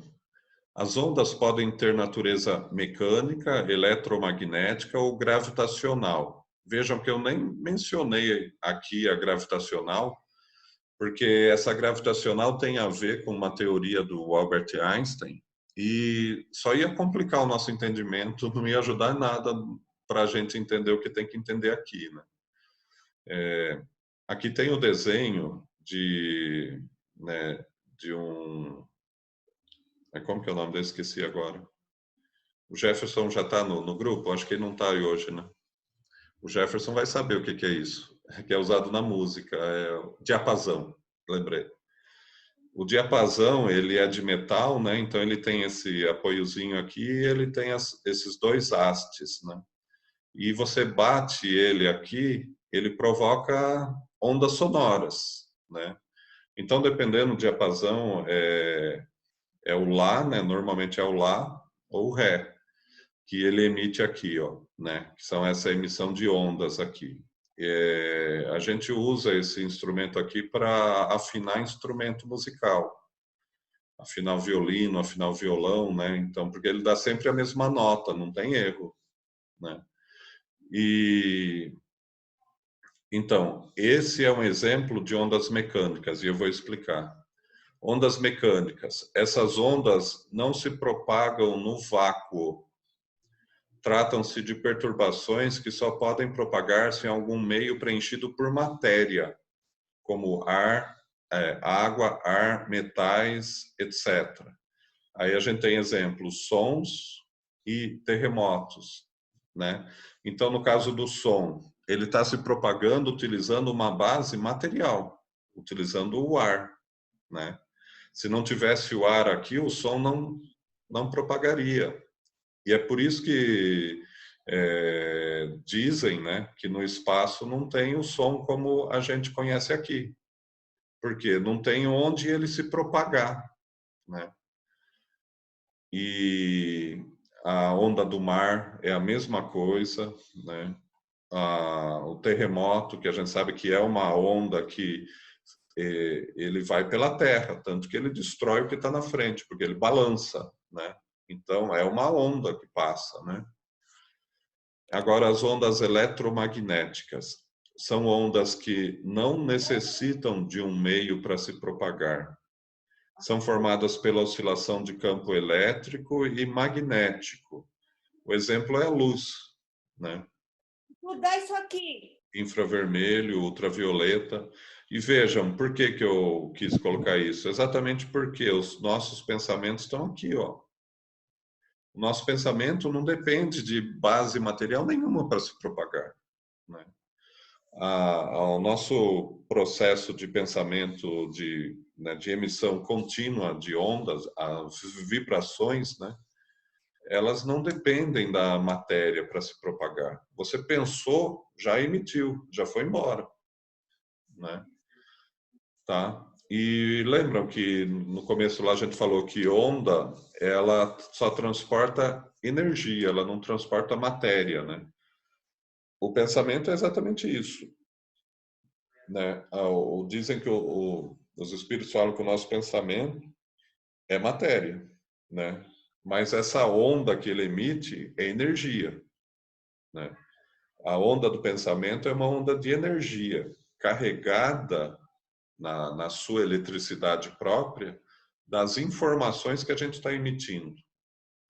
B: As ondas podem ter natureza mecânica, eletromagnética ou gravitacional. Vejam que eu nem mencionei aqui a gravitacional, porque essa gravitacional tem a ver com uma teoria do Albert Einstein, e só ia complicar o nosso entendimento, não ia ajudar em nada para a gente entender o que tem que entender aqui, né? Aqui tem o desenho né, de um... Como que é o nome dele? Esqueci agora. O Jefferson já está no grupo? Acho que ele não está aí hoje, né? O Jefferson vai saber o que é isso, que é usado na música, é o diapasão, lembrei. O diapasão, ele é de metal, né? Então ele tem esse apoiozinho aqui e ele tem esses dois hastes, né? E você bate ele aqui, ele provoca ondas sonoras, né? Então, dependendo do diapasão, é o Lá, né? Normalmente é o Lá ou o Ré, que ele emite aqui, ó, né? Que são essa emissão de ondas aqui. A gente usa esse instrumento aqui para afinar instrumento musical, afinar violino, afinar violão, né? Então, porque ele dá sempre a mesma nota, não tem erro, né? Então, esse é um exemplo de ondas mecânicas e eu vou explicar. Ondas mecânicas. Essas ondas não se propagam no vácuo. Tratam-se de perturbações que só podem propagar-se em algum meio preenchido por matéria, como ar, água, ar, metais, etc. Aí a gente tem exemplos, sons e terremotos, né? Então, no caso do som, ele está se propagando utilizando uma base material, utilizando o ar, né? Se não tivesse o ar aqui, o som não propagaria. E é por isso que dizem, né, que no espaço não tem o som como a gente conhece aqui. Porque não tem onde ele se propagar, né? E a onda do mar é a mesma coisa, né? O terremoto, que a gente sabe que é uma onda que ele vai pela terra, tanto que ele destrói o que está na frente, porque ele balança, né? Então, é uma onda que passa, né? Agora, as ondas eletromagnéticas são ondas que não necessitam de um meio para se propagar. São formadas pela oscilação de campo elétrico e magnético. O exemplo é a luz, né?
E: Vou mudar isso aqui.
B: Infravermelho, ultravioleta. E vejam, por que eu quis colocar isso? Exatamente porque os nossos pensamentos estão aqui, ó. O nosso pensamento não depende de base material nenhuma para se propagar, né? O nosso processo de pensamento, de emissão contínua de ondas, as vibrações, né? Elas não dependem da matéria para se propagar. Você pensou, já emitiu, já foi embora, né? Tá? E lembram que no começo lá a gente falou que onda, ela só transporta energia, ela não transporta matéria, né? O pensamento é exatamente isso, né? Dizem que os espíritos falam que o nosso pensamento é matéria, né? Mas essa onda que ele emite é energia, né? A onda do pensamento é uma onda de energia carregada na sua eletricidade própria das informações que a gente está emitindo,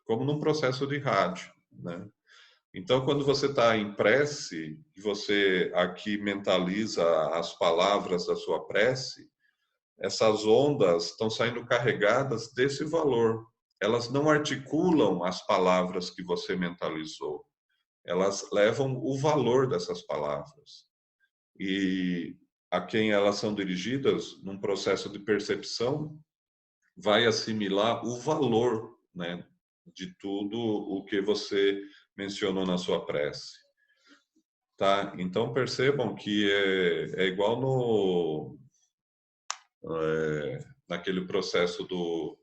B: como num processo de rádio, né? Então, quando você está em prece, e você aqui mentaliza as palavras da sua prece, essas ondas estão saindo carregadas desse valor. Elas não articulam as palavras que você mentalizou. Elas levam o valor dessas palavras. E a quem elas são dirigidas, num processo de percepção, vai assimilar o valor, né, de tudo o que você mencionou na sua prece. Tá? Então percebam que é igual naquele processo do...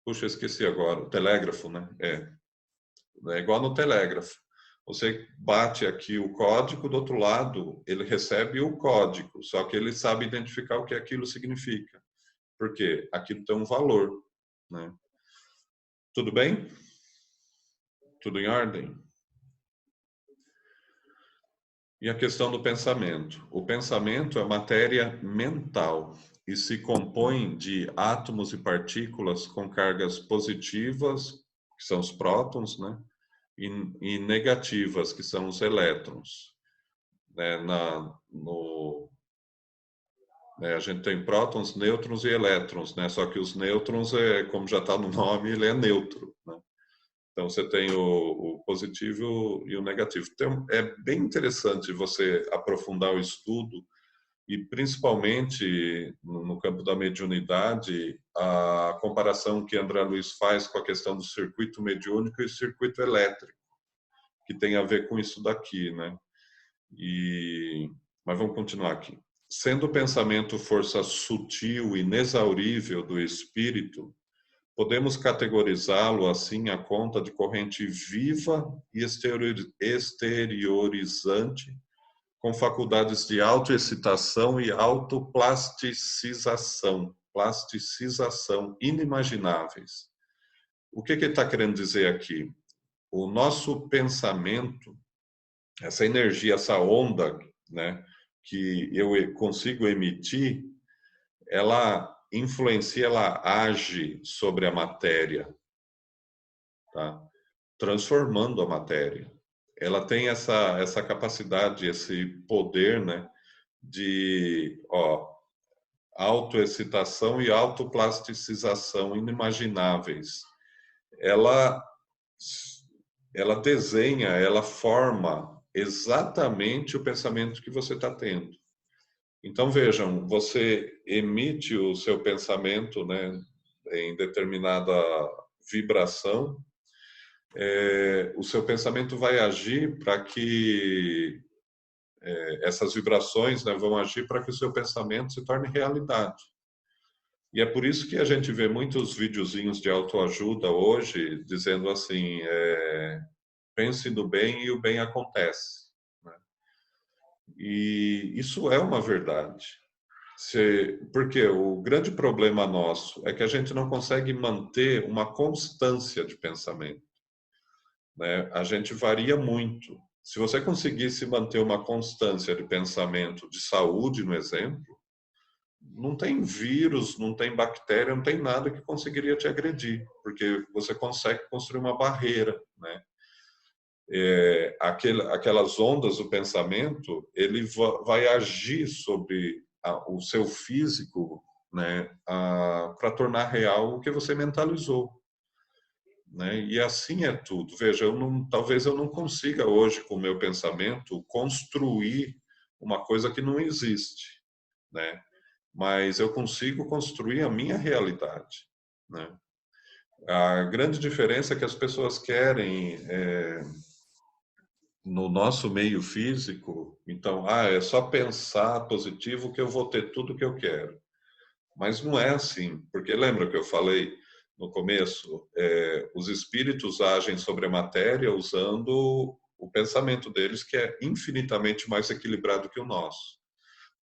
B: Puxa, eu esqueci agora, o telégrafo, né? É igual no telégrafo. Você bate aqui o código, do outro lado ele recebe o código, só que ele sabe identificar o que aquilo significa. Porque aquilo tem um valor, né? Tudo bem? Tudo em ordem? E a questão do pensamento. O pensamento é matéria mental e se compõe de átomos e partículas com cargas positivas, que são os prótons, né? E negativas, que são os elétrons. Né? A gente tem prótons, nêutrons e elétrons, né? Só que os nêutrons, como já está no nome, ele é neutro, né? Então, você tem o positivo e o negativo. Então, é bem interessante você aprofundar o estudo e, principalmente, no campo da mediunidade, a comparação que André Luiz faz com a questão do circuito mediúnico e circuito elétrico, que tem a ver com isso daqui, né? Mas vamos continuar aqui. Sendo o pensamento força sutil e inexaurível do espírito, podemos categorizá-lo assim à conta de corrente viva e exteriorizante, com faculdades de autoexcitação e autoplasticização, inimagináveis. O que ele está querendo dizer aqui? O nosso pensamento, essa energia, essa onda, né, que eu consigo emitir, ela influencia, ela age sobre a matéria, tá? Transformando a matéria. Ela tem essa capacidade, esse poder, né, de autoexcitação e autoplasticização inimagináveis. Ela desenha, ela forma exatamente o pensamento que você está tendo. Então, vejam, você emite o seu pensamento, né, em determinada vibração, o seu pensamento vai agir para que essas vibrações, né, vão agir para que o seu pensamento se torne realidade. E é por isso que a gente vê muitos videozinhos de autoajuda hoje dizendo assim, pense no bem e o bem acontece. Né? E isso é uma verdade. Porque o grande problema nosso é que a gente não consegue manter uma constância de pensamento. Né? A gente varia muito. Se você conseguisse manter uma constância de pensamento de saúde, no exemplo, não tem vírus, não tem bactéria, não tem nada que conseguiria te agredir, porque você consegue construir uma barreira, né? Aquelas ondas do pensamento, ele vai agir sobre o seu físico, né, para tornar real o que você mentalizou. Né? E assim é tudo. Veja, talvez eu não consiga hoje, com o meu pensamento, construir uma coisa que não existe, né? Mas eu consigo construir a minha realidade, né? A grande diferença é que as pessoas querem, no nosso meio físico, então, é só pensar positivo que eu vou ter tudo que eu quero. Mas não é assim, porque lembra que eu falei no começo, os espíritos agem sobre a matéria usando o pensamento deles, que é infinitamente mais equilibrado que o nosso.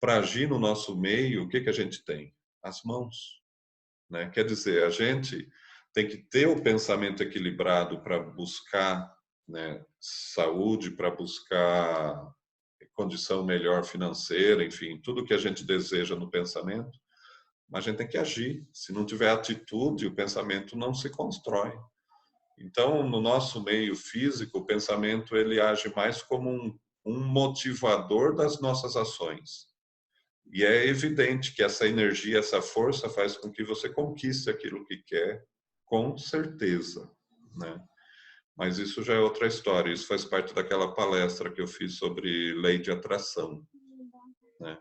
B: Para agir no nosso meio, o que a gente tem? As mãos. Né? Quer dizer, a gente tem que ter o pensamento equilibrado para buscar, né, saúde, para buscar condição melhor financeira, enfim, tudo que a gente deseja no pensamento. Mas a gente tem que agir. Se não tiver atitude, o pensamento não se constrói. Então, no nosso meio físico, o pensamento ele age mais como um motivador das nossas ações. E é evidente que essa energia, essa força faz com que você conquiste aquilo que quer, com certeza, né? Mas isso já é outra história. Isso faz parte daquela palestra que eu fiz sobre lei de atração, né?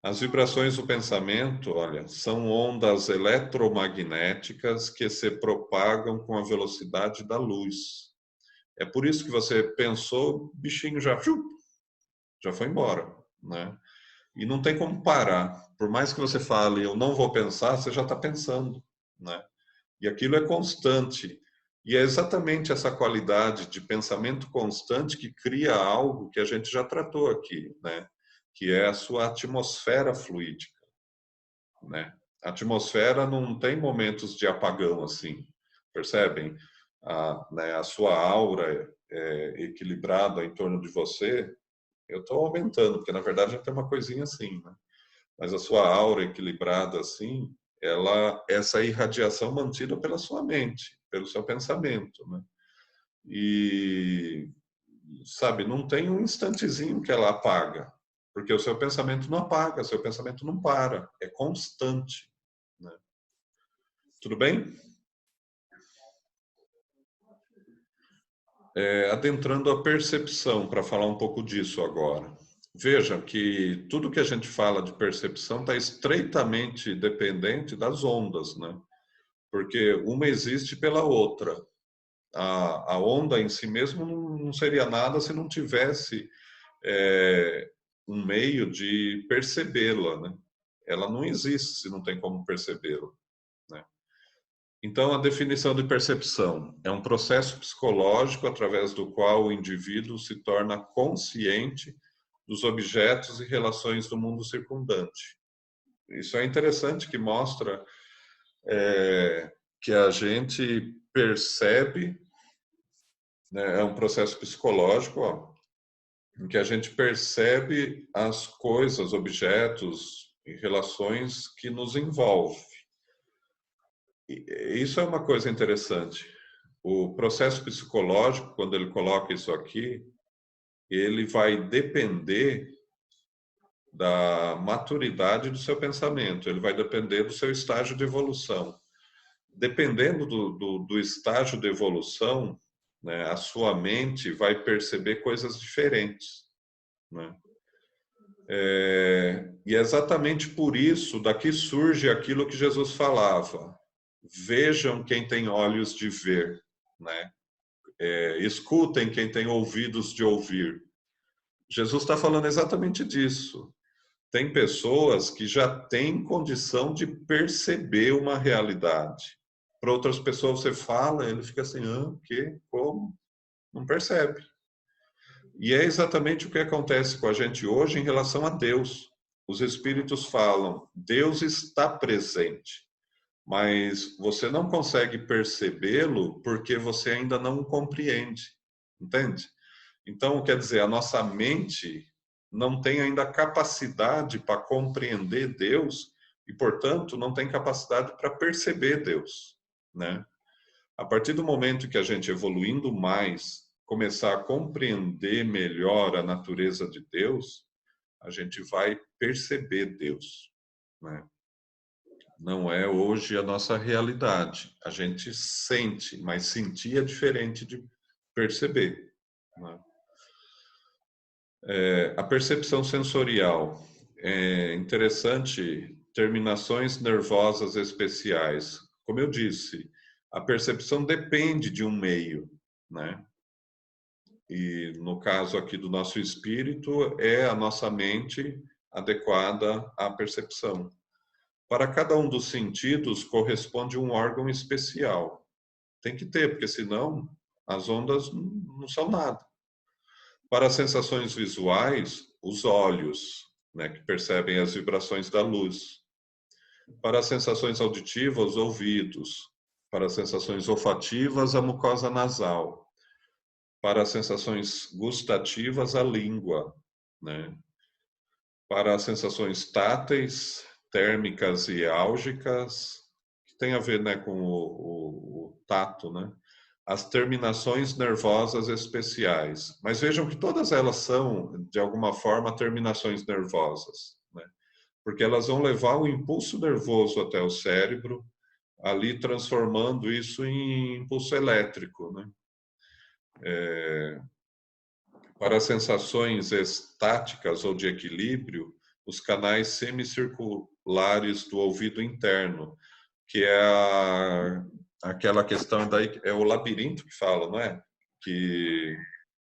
B: As vibrações do pensamento, olha, são ondas eletromagnéticas que se propagam com a velocidade da luz. É por isso que você pensou, o bichinho já foi embora, né? E não tem como parar. Por mais que você fale, eu não vou pensar, você já está pensando, né? E aquilo é constante. E é exatamente essa qualidade de pensamento constante que cria algo que a gente já tratou aqui, né? Que é a sua atmosfera fluídica, né? A atmosfera não tem momentos de apagão assim, percebem? Né, a sua aura equilibrada em torno de você, eu estou aumentando, porque na verdade já tem uma coisinha assim, né? mas a sua aura equilibrada assim, essa irradiação mantida pela sua mente, pelo seu pensamento, né? E, sabe, não tem um instantezinho que ela apaga, porque o seu pensamento não apaga, o seu pensamento não para, é constante, né? Tudo bem? Adentrando a percepção, para falar um pouco disso agora. Vejam que tudo que a gente fala de percepção está estreitamente dependente das ondas, né? Porque uma existe pela outra. A onda em si mesmo não seria nada se não tivesse um meio de percebê-la, né? Ela não existe se não tem como percebê-la, né? Então, a definição de percepção é um processo psicológico através do qual o indivíduo se torna consciente dos objetos e relações do mundo circundante. Isso é interessante, que mostra que a gente percebe, né, é um processo psicológico, ó, em que a gente percebe as coisas, objetos e relações que nos envolvem. Isso é uma coisa interessante. O processo psicológico, quando ele coloca isso aqui, ele vai depender da maturidade do seu pensamento, ele vai depender do seu estágio de evolução. Dependendo do estágio de evolução, né, a sua mente vai perceber coisas diferentes, né? E é exatamente por isso, daqui surge aquilo que Jesus falava: vejam quem tem olhos de ver, né? Escutem quem tem ouvidos de ouvir. Jesus está falando exatamente disso. Tem pessoas que já têm condição de perceber uma realidade. Para outras pessoas você fala, ele fica assim, o quê? Como? Não percebe. E é exatamente o que acontece com a gente hoje em relação a Deus. Os espíritos falam, Deus está presente, mas você não consegue percebê-lo porque você ainda não o compreende, entende? Então, quer dizer, a nossa mente não tem ainda capacidade para compreender Deus e, portanto, não tem capacidade para perceber Deus, né? A partir do momento que a gente, evoluindo mais, começar a compreender melhor a natureza de Deus, a gente vai perceber Deus, né? Não é hoje a nossa realidade. A gente sente, mas sentir é diferente de perceber, né? A percepção sensorial. É interessante, terminações nervosas especiais. Como eu disse, a percepção depende de um meio, né? E no caso aqui do nosso espírito, é a nossa mente adequada à percepção. Para cada um dos sentidos corresponde um órgão especial. Tem que ter, porque senão as ondas não são nada. Para as sensações visuais, os olhos, né, que percebem as vibrações da luz. Para as sensações auditivas, os ouvidos. Para as sensações olfativas, a mucosa nasal. Para as sensações gustativas, a língua, né? Para as sensações táteis, térmicas e álgicas, que tem a ver, né, com o tato, né? As terminações nervosas especiais. Mas vejam que todas elas são, de alguma forma, terminações nervosas, né? Porque elas vão levar o impulso nervoso até o cérebro, ali transformando isso em impulso elétrico, né? Para as sensações estáticas ou de equilíbrio, os canais semicirculares do ouvido interno, que é aquela questão daí, é o labirinto que fala, não é? Que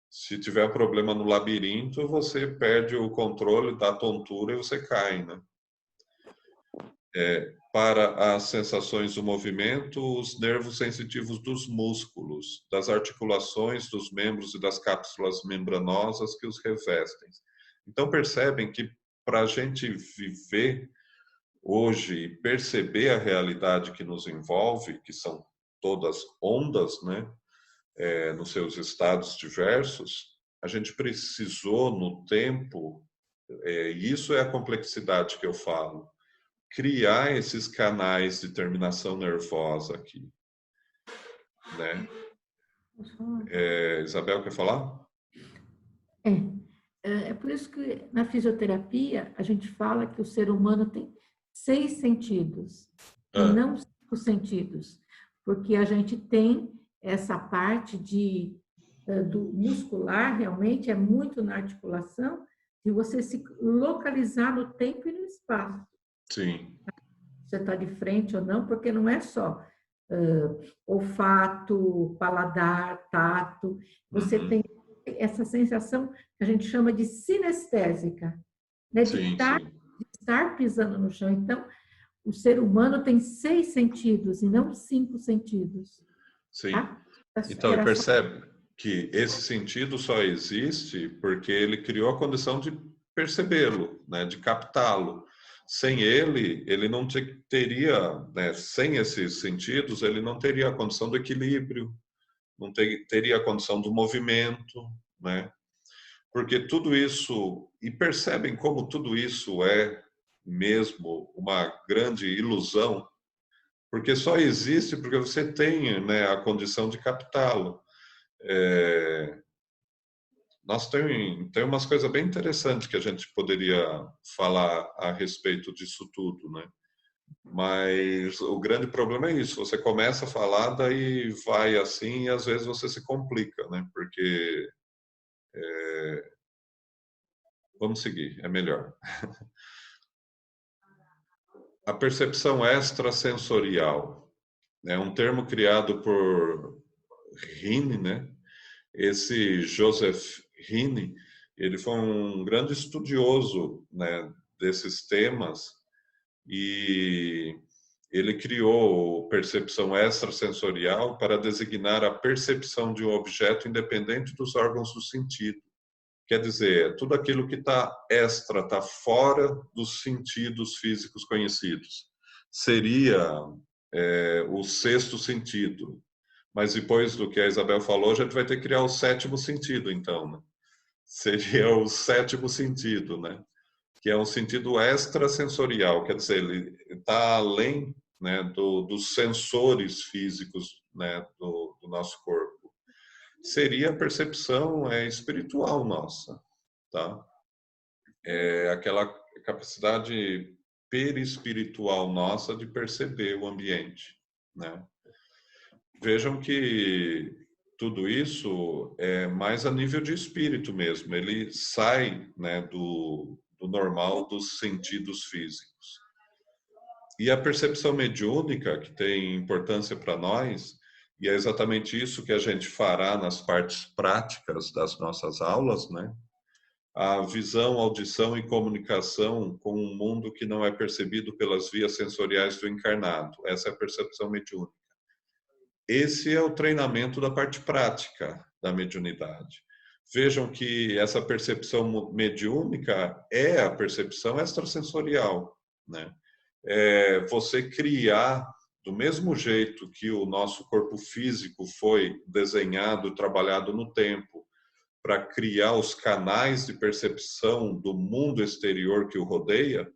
B: se tiver problema no labirinto, você perde o controle da tontura e você cai, né? Para as sensações do movimento, os nervos sensitivos dos músculos, das articulações, dos membros e das cápsulas membranosas que os revestem. Então percebem que para a gente viver hoje e perceber a realidade que nos envolve, que são todas ondas, né, nos seus estados diversos, a gente precisou no tempo Isso é a complexidade que eu falo. Criar esses canais de terminação nervosa aqui, né? Isabel, quer falar?
D: É por isso que na fisioterapia a gente fala que o ser humano tem 6 sentidos e não 5 sentidos, porque a gente tem essa parte do muscular, realmente é muito na articulação, de você se localizar no tempo e no espaço.
B: Sim.
D: Você está de frente ou não, porque não é só olfato, paladar, tato, você tem essa sensação que a gente chama de sinestésica, né? de estar pisando no chão. Então, o ser humano tem 6 sentidos e não 5 sentidos.
B: Sim.
D: Tá?
B: Então, ele percebe que esse sentido só existe porque ele criou a condição de percebê-lo, né? De captá-lo. Sem ele não teria, né? Sem esses sentidos, ele não teria a condição do equilíbrio, não teria a condição do movimento, né? Porque tudo isso, e percebem como tudo isso é mesmo uma grande ilusão, porque só existe porque você tem, né, a condição de captá-lo. Nós tem umas coisas bem interessantes que a gente poderia falar a respeito disso tudo, né? Mas o grande problema é isso, você começa a falar, daí vai assim, e às vezes você se complica, né? Porque vamos seguir, é melhor. A percepção extrasensorial é um termo criado por Rini, né? Esse Joseph Rini, ele foi um grande estudioso, né, desses temas, e ele criou percepção extrasensorial para designar a percepção de um objeto independente dos órgãos do sentido. Quer dizer, tudo aquilo que está extra, está fora dos sentidos físicos conhecidos. Seria o sexto sentido. Mas depois do que a Isabel falou, a gente vai ter que criar o sétimo sentido, então, né? Seria o sétimo sentido, né? Que é um sentido extrasensorial, quer dizer, ele está além, né, dos sensores físicos, né, do nosso corpo. Seria a percepção espiritual nossa, tá? É aquela capacidade perispiritual nossa de perceber o ambiente, né? Vejam que tudo isso é mais a nível de espírito mesmo, ele sai, né, do normal dos sentidos físicos. E a percepção mediúnica, que tem importância para nós, e é exatamente isso que a gente fará nas partes práticas das nossas aulas, né? A visão, audição e comunicação com um mundo que não é percebido pelas vias sensoriais do encarnado. Essa é a percepção mediúnica. Esse é o treinamento da parte prática da mediunidade. Vejam que essa percepção mediúnica é a percepção extrasensorial, né? É você criar, do mesmo jeito que o nosso corpo físico foi desenhado, trabalhado no tempo, para criar os canais de percepção do mundo exterior que o rodeia,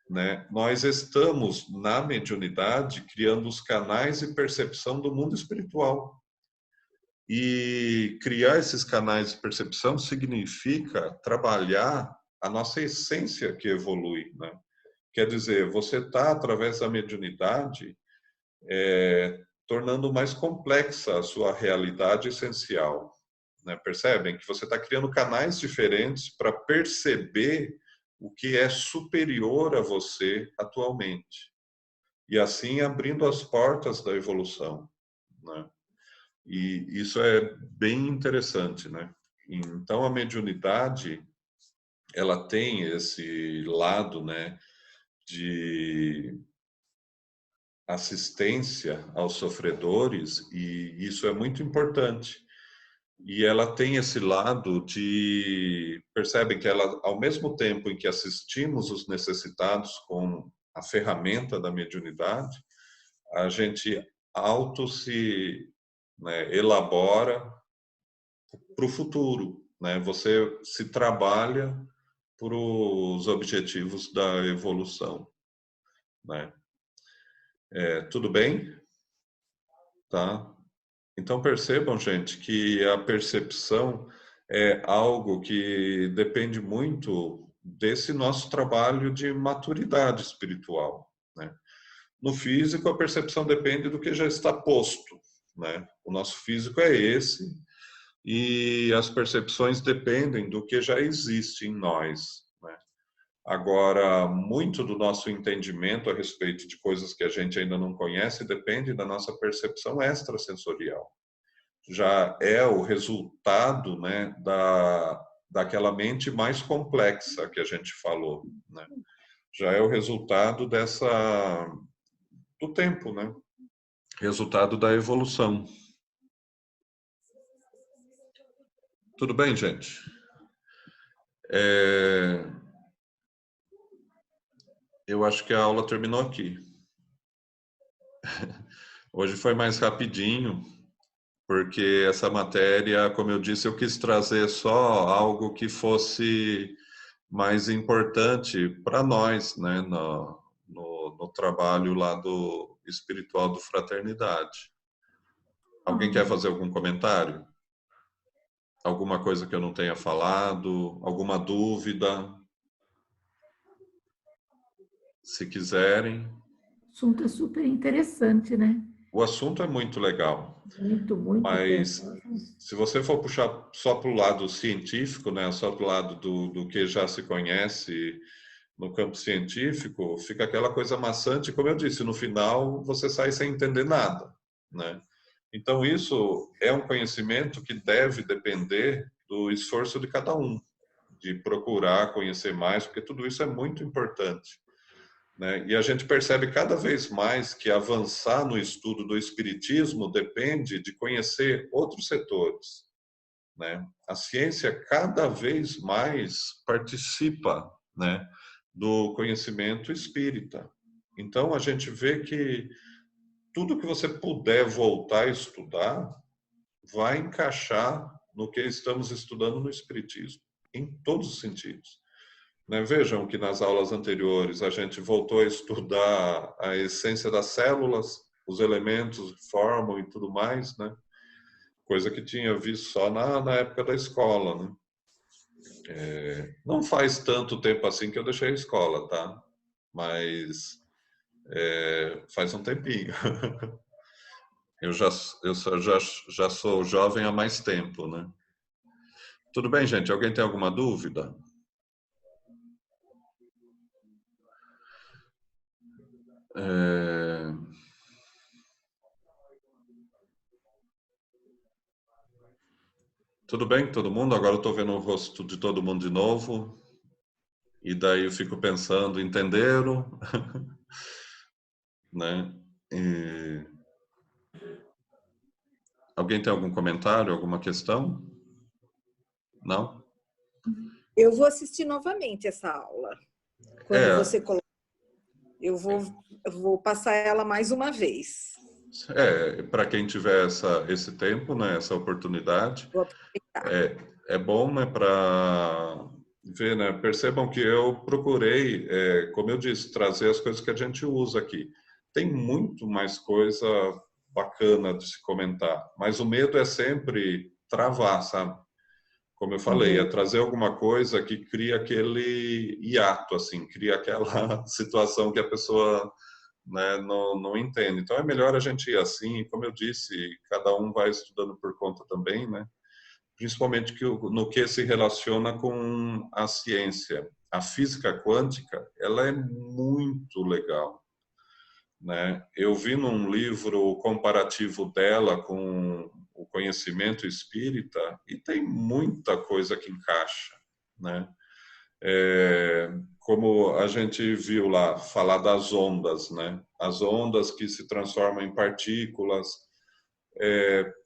B: né? Nós estamos, na mediunidade, criando os canais de percepção do mundo espiritual. E criar esses canais de percepção significa trabalhar a nossa essência que evolui, né? Quer dizer, você está, através da mediunidade, tornando mais complexa a sua realidade essencial, né? Percebem que você está criando canais diferentes para perceber o que é superior a você atualmente. E assim abrindo as portas da evolução, né? E isso é bem interessante, né? Então a mediunidade, ela tem esse lado, né, de assistência aos sofredores, e isso é muito importante. E ela tem esse lado de, percebem que ela, ao mesmo tempo em que assistimos os necessitados com a ferramenta da mediunidade, a gente né, elabora para o futuro, né? Você se trabalha para os objetivos da evolução, né? Tudo bem? Tá? Então percebam, gente, que a percepção é algo que depende muito desse nosso trabalho de maturidade espiritual, né? No físico, a percepção depende do que já está posto, né? O nosso físico é esse, e as percepções dependem do que já existe em nós, né? Agora, muito do nosso entendimento a respeito de coisas que a gente ainda não conhece depende da nossa percepção extrasensorial. Já é o resultado, né, daquela mente mais complexa que a gente falou, né? Já é o resultado do tempo, né? Resultado da evolução. Tudo bem, gente? Eu acho que a aula terminou aqui. Hoje foi mais rapidinho, porque essa matéria, como eu disse, eu quis trazer só algo que fosse mais importante para nós, né, no trabalho lá do espiritual do Fraternidade. Alguém quer fazer algum comentário? Alguma coisa que eu não tenha falado? Alguma dúvida? Se quiserem.
D: O assunto é super interessante, né?
B: O assunto é muito legal.
D: Muito, muito.
B: Mas se você for puxar só para o lado científico, né, só para o lado do que já se conhece no campo científico, fica aquela coisa maçante, como eu disse, no final você sai sem entender nada, né? Então isso é um conhecimento que deve depender do esforço de cada um, de procurar conhecer mais, porque tudo isso é muito importante, né? E a gente percebe cada vez mais que avançar no estudo do espiritismo depende de conhecer outros setores, né? A ciência cada vez mais participa, né, do conhecimento espírita. Então a gente vê que tudo que você puder voltar a estudar vai encaixar no que estamos estudando no espiritismo, em todos os sentidos. Né? Vejam que nas aulas anteriores a gente voltou a estudar a essência das células, os elementos que formam e tudo mais, né? Coisa que tinha visto só na época da escola, né? Não faz tanto tempo assim que eu deixei a escola, tá? Mas faz um tempinho. Eu já sou jovem há mais tempo, né? Tudo bem, gente? Alguém tem alguma dúvida? Tudo bem, todo mundo? Agora eu estou vendo o rosto de todo mundo de novo. E daí eu fico pensando, entenderam? Né? Alguém tem algum comentário, alguma questão? Não?
E: Eu vou assistir novamente essa aula. Quando você coloca, eu vou passar ela mais uma vez.
B: Para quem tiver esse tempo, né, essa oportunidade,
E: Vou aproveitar.
B: é bom, né, para ver, né? Percebam que eu procurei, como eu disse, trazer as coisas que a gente usa aqui. Tem muito mais coisa bacana de se comentar, mas o medo é sempre travar, sabe? Como eu falei, é trazer alguma coisa que cria aquele hiato, assim, cria aquela situação que a pessoa, né, não entende. Então é melhor a gente ir assim, como eu disse, cada um vai estudando por conta também, né? Principalmente no que se relaciona com a ciência. A física quântica, ela é muito legal, né? Eu vi num livro comparativo dela com o conhecimento espírita e tem muita coisa que encaixa, né? Como a gente viu lá, falar das ondas, né? As ondas que se transformam em partículas.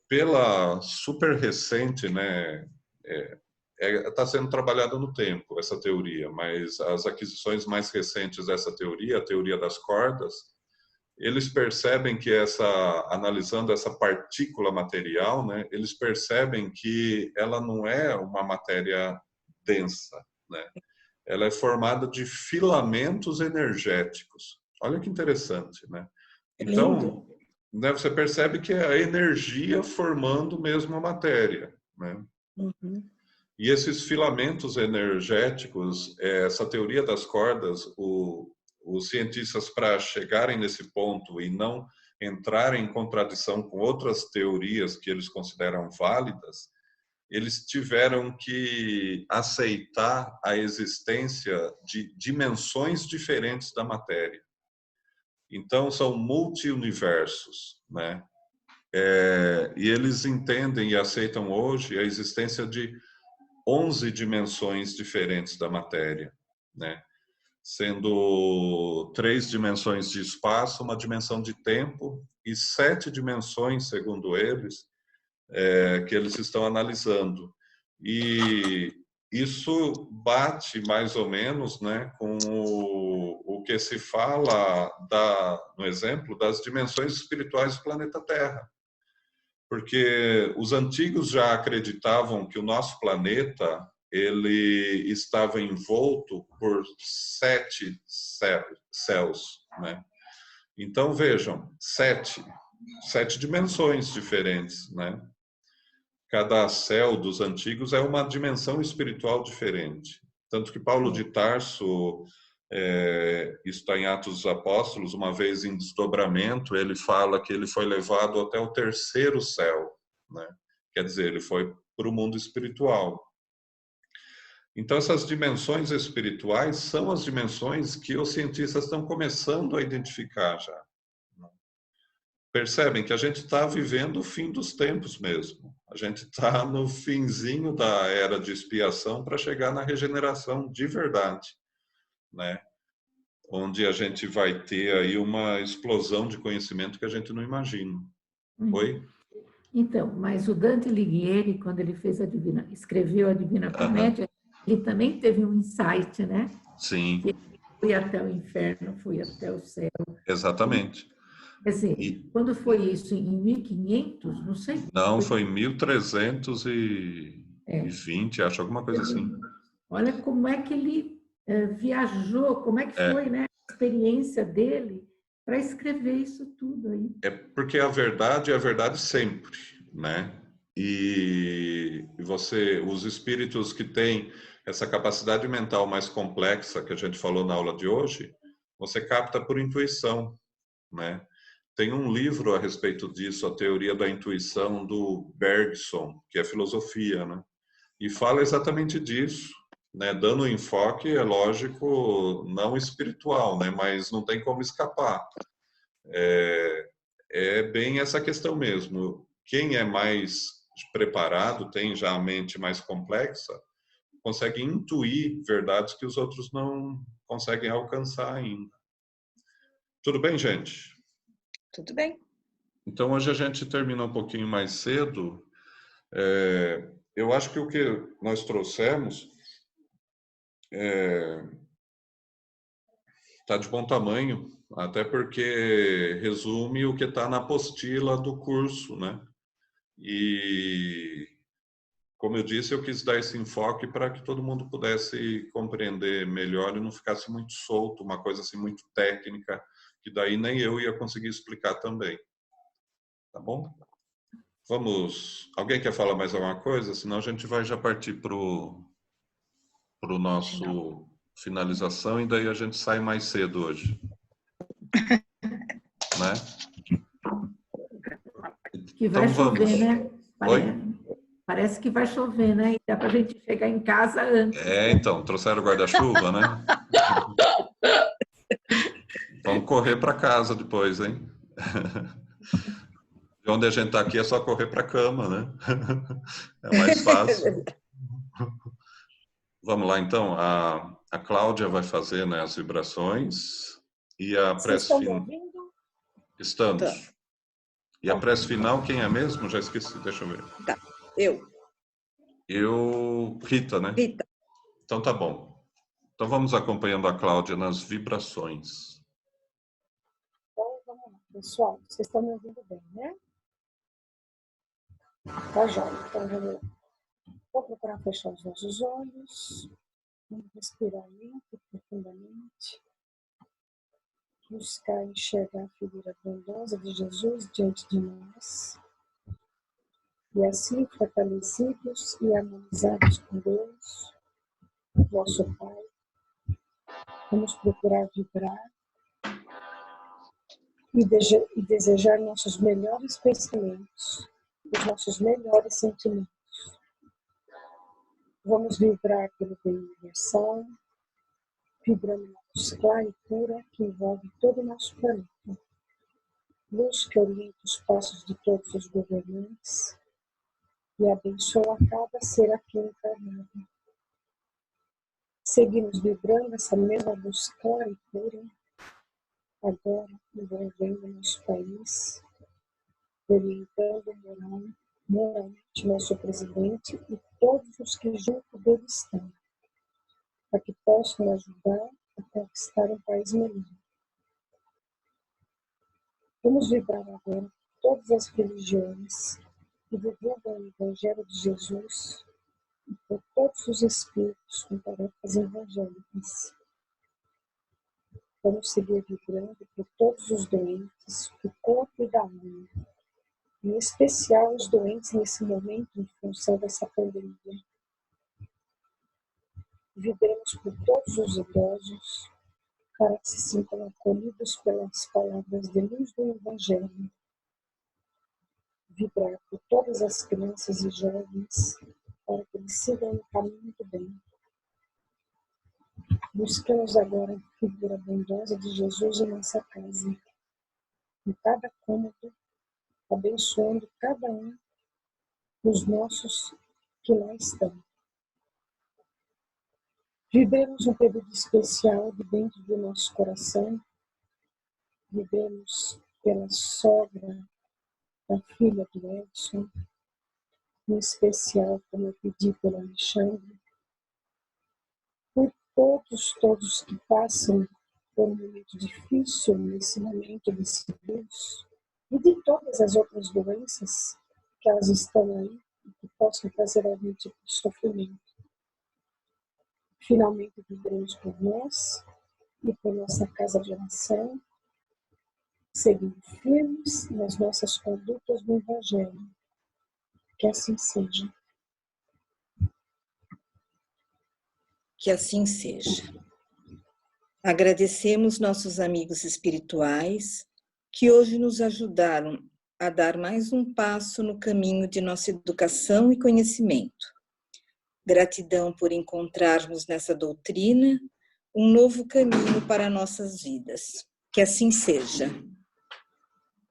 B: Pela super recente, né? Está sendo trabalhada no tempo essa teoria, mas as aquisições mais recentes dessa teoria, a teoria das cordas, eles percebem que analisando essa partícula material, né, eles percebem que ela não é uma matéria densa, né? ela é formada de filamentos energéticos. Olha que interessante, né? Então, né, você percebe que é a energia formando mesmo a matéria, né?
E: Uhum.
B: E esses filamentos energéticos, essa teoria das cordas, os cientistas, para chegarem nesse ponto e não entrarem em contradição com outras teorias que eles consideram válidas, eles tiveram que aceitar a existência de dimensões diferentes da matéria. Então, são multi-universos, né? E eles entendem e aceitam hoje a existência de 11 dimensões diferentes da matéria, né? Sendo 3 dimensões de espaço, uma dimensão de tempo e 7 dimensões, segundo eles, que eles estão analisando. E isso bate mais ou menos, né, com o que se fala no exemplo das dimensões espirituais do planeta Terra. Porque os antigos já acreditavam que o nosso planeta ele estava envolto por 7 céus, né? Então vejam, 7 dimensões diferentes, né? Cada céu dos antigos é uma dimensão espiritual diferente. Tanto que Paulo de Tarso, está em Atos dos Apóstolos, uma vez em desdobramento, ele fala que ele foi levado até o 3º céu, né? Quer dizer, ele foi para o mundo espiritual. Então, essas dimensões espirituais são as dimensões que os cientistas estão começando a identificar já. Percebem que a gente está vivendo o fim dos tempos mesmo. A gente está no finzinho da era de expiação para chegar na regeneração de verdade, né? Onde a gente vai ter aí uma explosão de conhecimento que a gente não imagina. Oi?
D: Então, mas o Dante Alighieri, quando ele escreveu a Divina Comédia, ele também teve um insight, né?
B: Sim.
D: Que fui até o inferno, fui até o céu.
B: Exatamente.
D: Quer dizer, quando foi isso? Em 1500? Não sei.
B: Não, foi em 1320, acho, alguma coisa assim.
D: Olha como é que ele viajou, como é que foi, né, a experiência dele para escrever isso tudo aí.
B: É porque a verdade é a verdade sempre, né? E os espíritos que têm essa capacidade mental mais complexa que a gente falou na aula de hoje, você capta por intuição, né? Tem um livro a respeito disso, A Teoria da Intuição, do Bergson, que é filosofia, né? E fala exatamente disso, né? Dando um enfoque, é lógico, não espiritual, né? Mas não tem como escapar. É bem essa questão mesmo. Quem é mais preparado, tem já a mente mais complexa, consegue intuir verdades que os outros não conseguem alcançar ainda. Tudo bem, gente?
E: Tudo bem.
B: Então, hoje a gente termina um pouquinho mais cedo. Eu acho que o que nós trouxemos está de bom tamanho, até porque resume o que está na apostila do curso, né? E, como eu disse, eu quis dar esse enfoque para que todo mundo pudesse compreender melhor e não ficasse muito solto, uma coisa assim muito técnica, que daí nem eu ia conseguir explicar também. Tá bom? Vamos. Alguém quer falar mais alguma coisa? Senão a gente vai já partir para o nosso finalização e daí a gente sai mais cedo hoje. Né?
D: Que vai
B: então,
D: chover,
B: vamos.
D: Né?
B: Oi?
D: Parece que vai chover, né? E dá para a gente chegar em casa antes.
B: Então, trouxeram o guarda-chuva, né? Vamos correr para casa depois, hein? De onde a gente está aqui é só correr para a cama, né? É mais fácil. Vamos lá, então. A Cláudia vai fazer, né, as vibrações e a prece final. Estamos.
E: Tá.
B: E a prece final, quem é mesmo? Já esqueci, deixa eu ver.
E: Tá.
B: Rita, né?
E: Rita.
B: Então tá bom. Então vamos acompanhando a Cláudia nas vibrações.
F: Então, vamos lá, pessoal. Vocês estão me ouvindo bem, né? Tá jóia. Então, vou procurar fechar os nossos olhos. Vamos respirar lento e profundamente. Buscar enxergar a figura bondosa de Jesus diante de nós. E assim, fortalecidos e harmonizados com Deus, nosso Pai, vamos procurar vibrar e desejar nossos melhores pensamentos, os nossos melhores sentimentos. Vamos vibrar pelo bem universal, vibrando na luz clara e pura que envolve todo o nosso planeta. Luz que orienta os passos de todos os governantes e abençoa cada ser aqui encarnado. Seguimos vibrando essa mesma luz clara e pura, agora envolvendo nosso país, orientando moralmente nosso presidente e todos os que junto dele estão, para que possam ajudar a conquistar um país melhor. Vamos vibrar agora todas as religiões e divulgar o Evangelho de Jesus e por todos os espíritos com tarefas evangélicas. Vamos seguir vibrando por todos os doentes do corpo e da alma, em especial os doentes nesse momento em função dessa pandemia. Vibramos por todos os idosos, para que se sintam acolhidos pelas palavras de luz do Evangelho. Vibrar por todas as crianças e jovens, para que eles sigam no caminho do bem. Buscamos agora a figura bondosa de Jesus em nossa casa, em cada cômodo, abençoando cada um dos nossos que lá estão. Vivemos um período especial de dentro do nosso coração. Vivemos pela sogra da filha do Edson, em especial, como eu pedi pelo Alexandre, por todos que passam por um momento difícil nesse momento desse vírus, e de todas as outras doenças que elas estão aí e que possam trazer algum tipo de sofrimento. Finalmente, vivemos por nós e por nossa casa de oração, seguindo firmes nas nossas condutas no Evangelho. Que assim seja.
E: Que assim seja. Agradecemos nossos amigos espirituais que hoje nos ajudaram a dar mais um passo no caminho de nossa educação e conhecimento. Gratidão por encontrarmos nessa doutrina um novo caminho para nossas vidas. Que assim seja.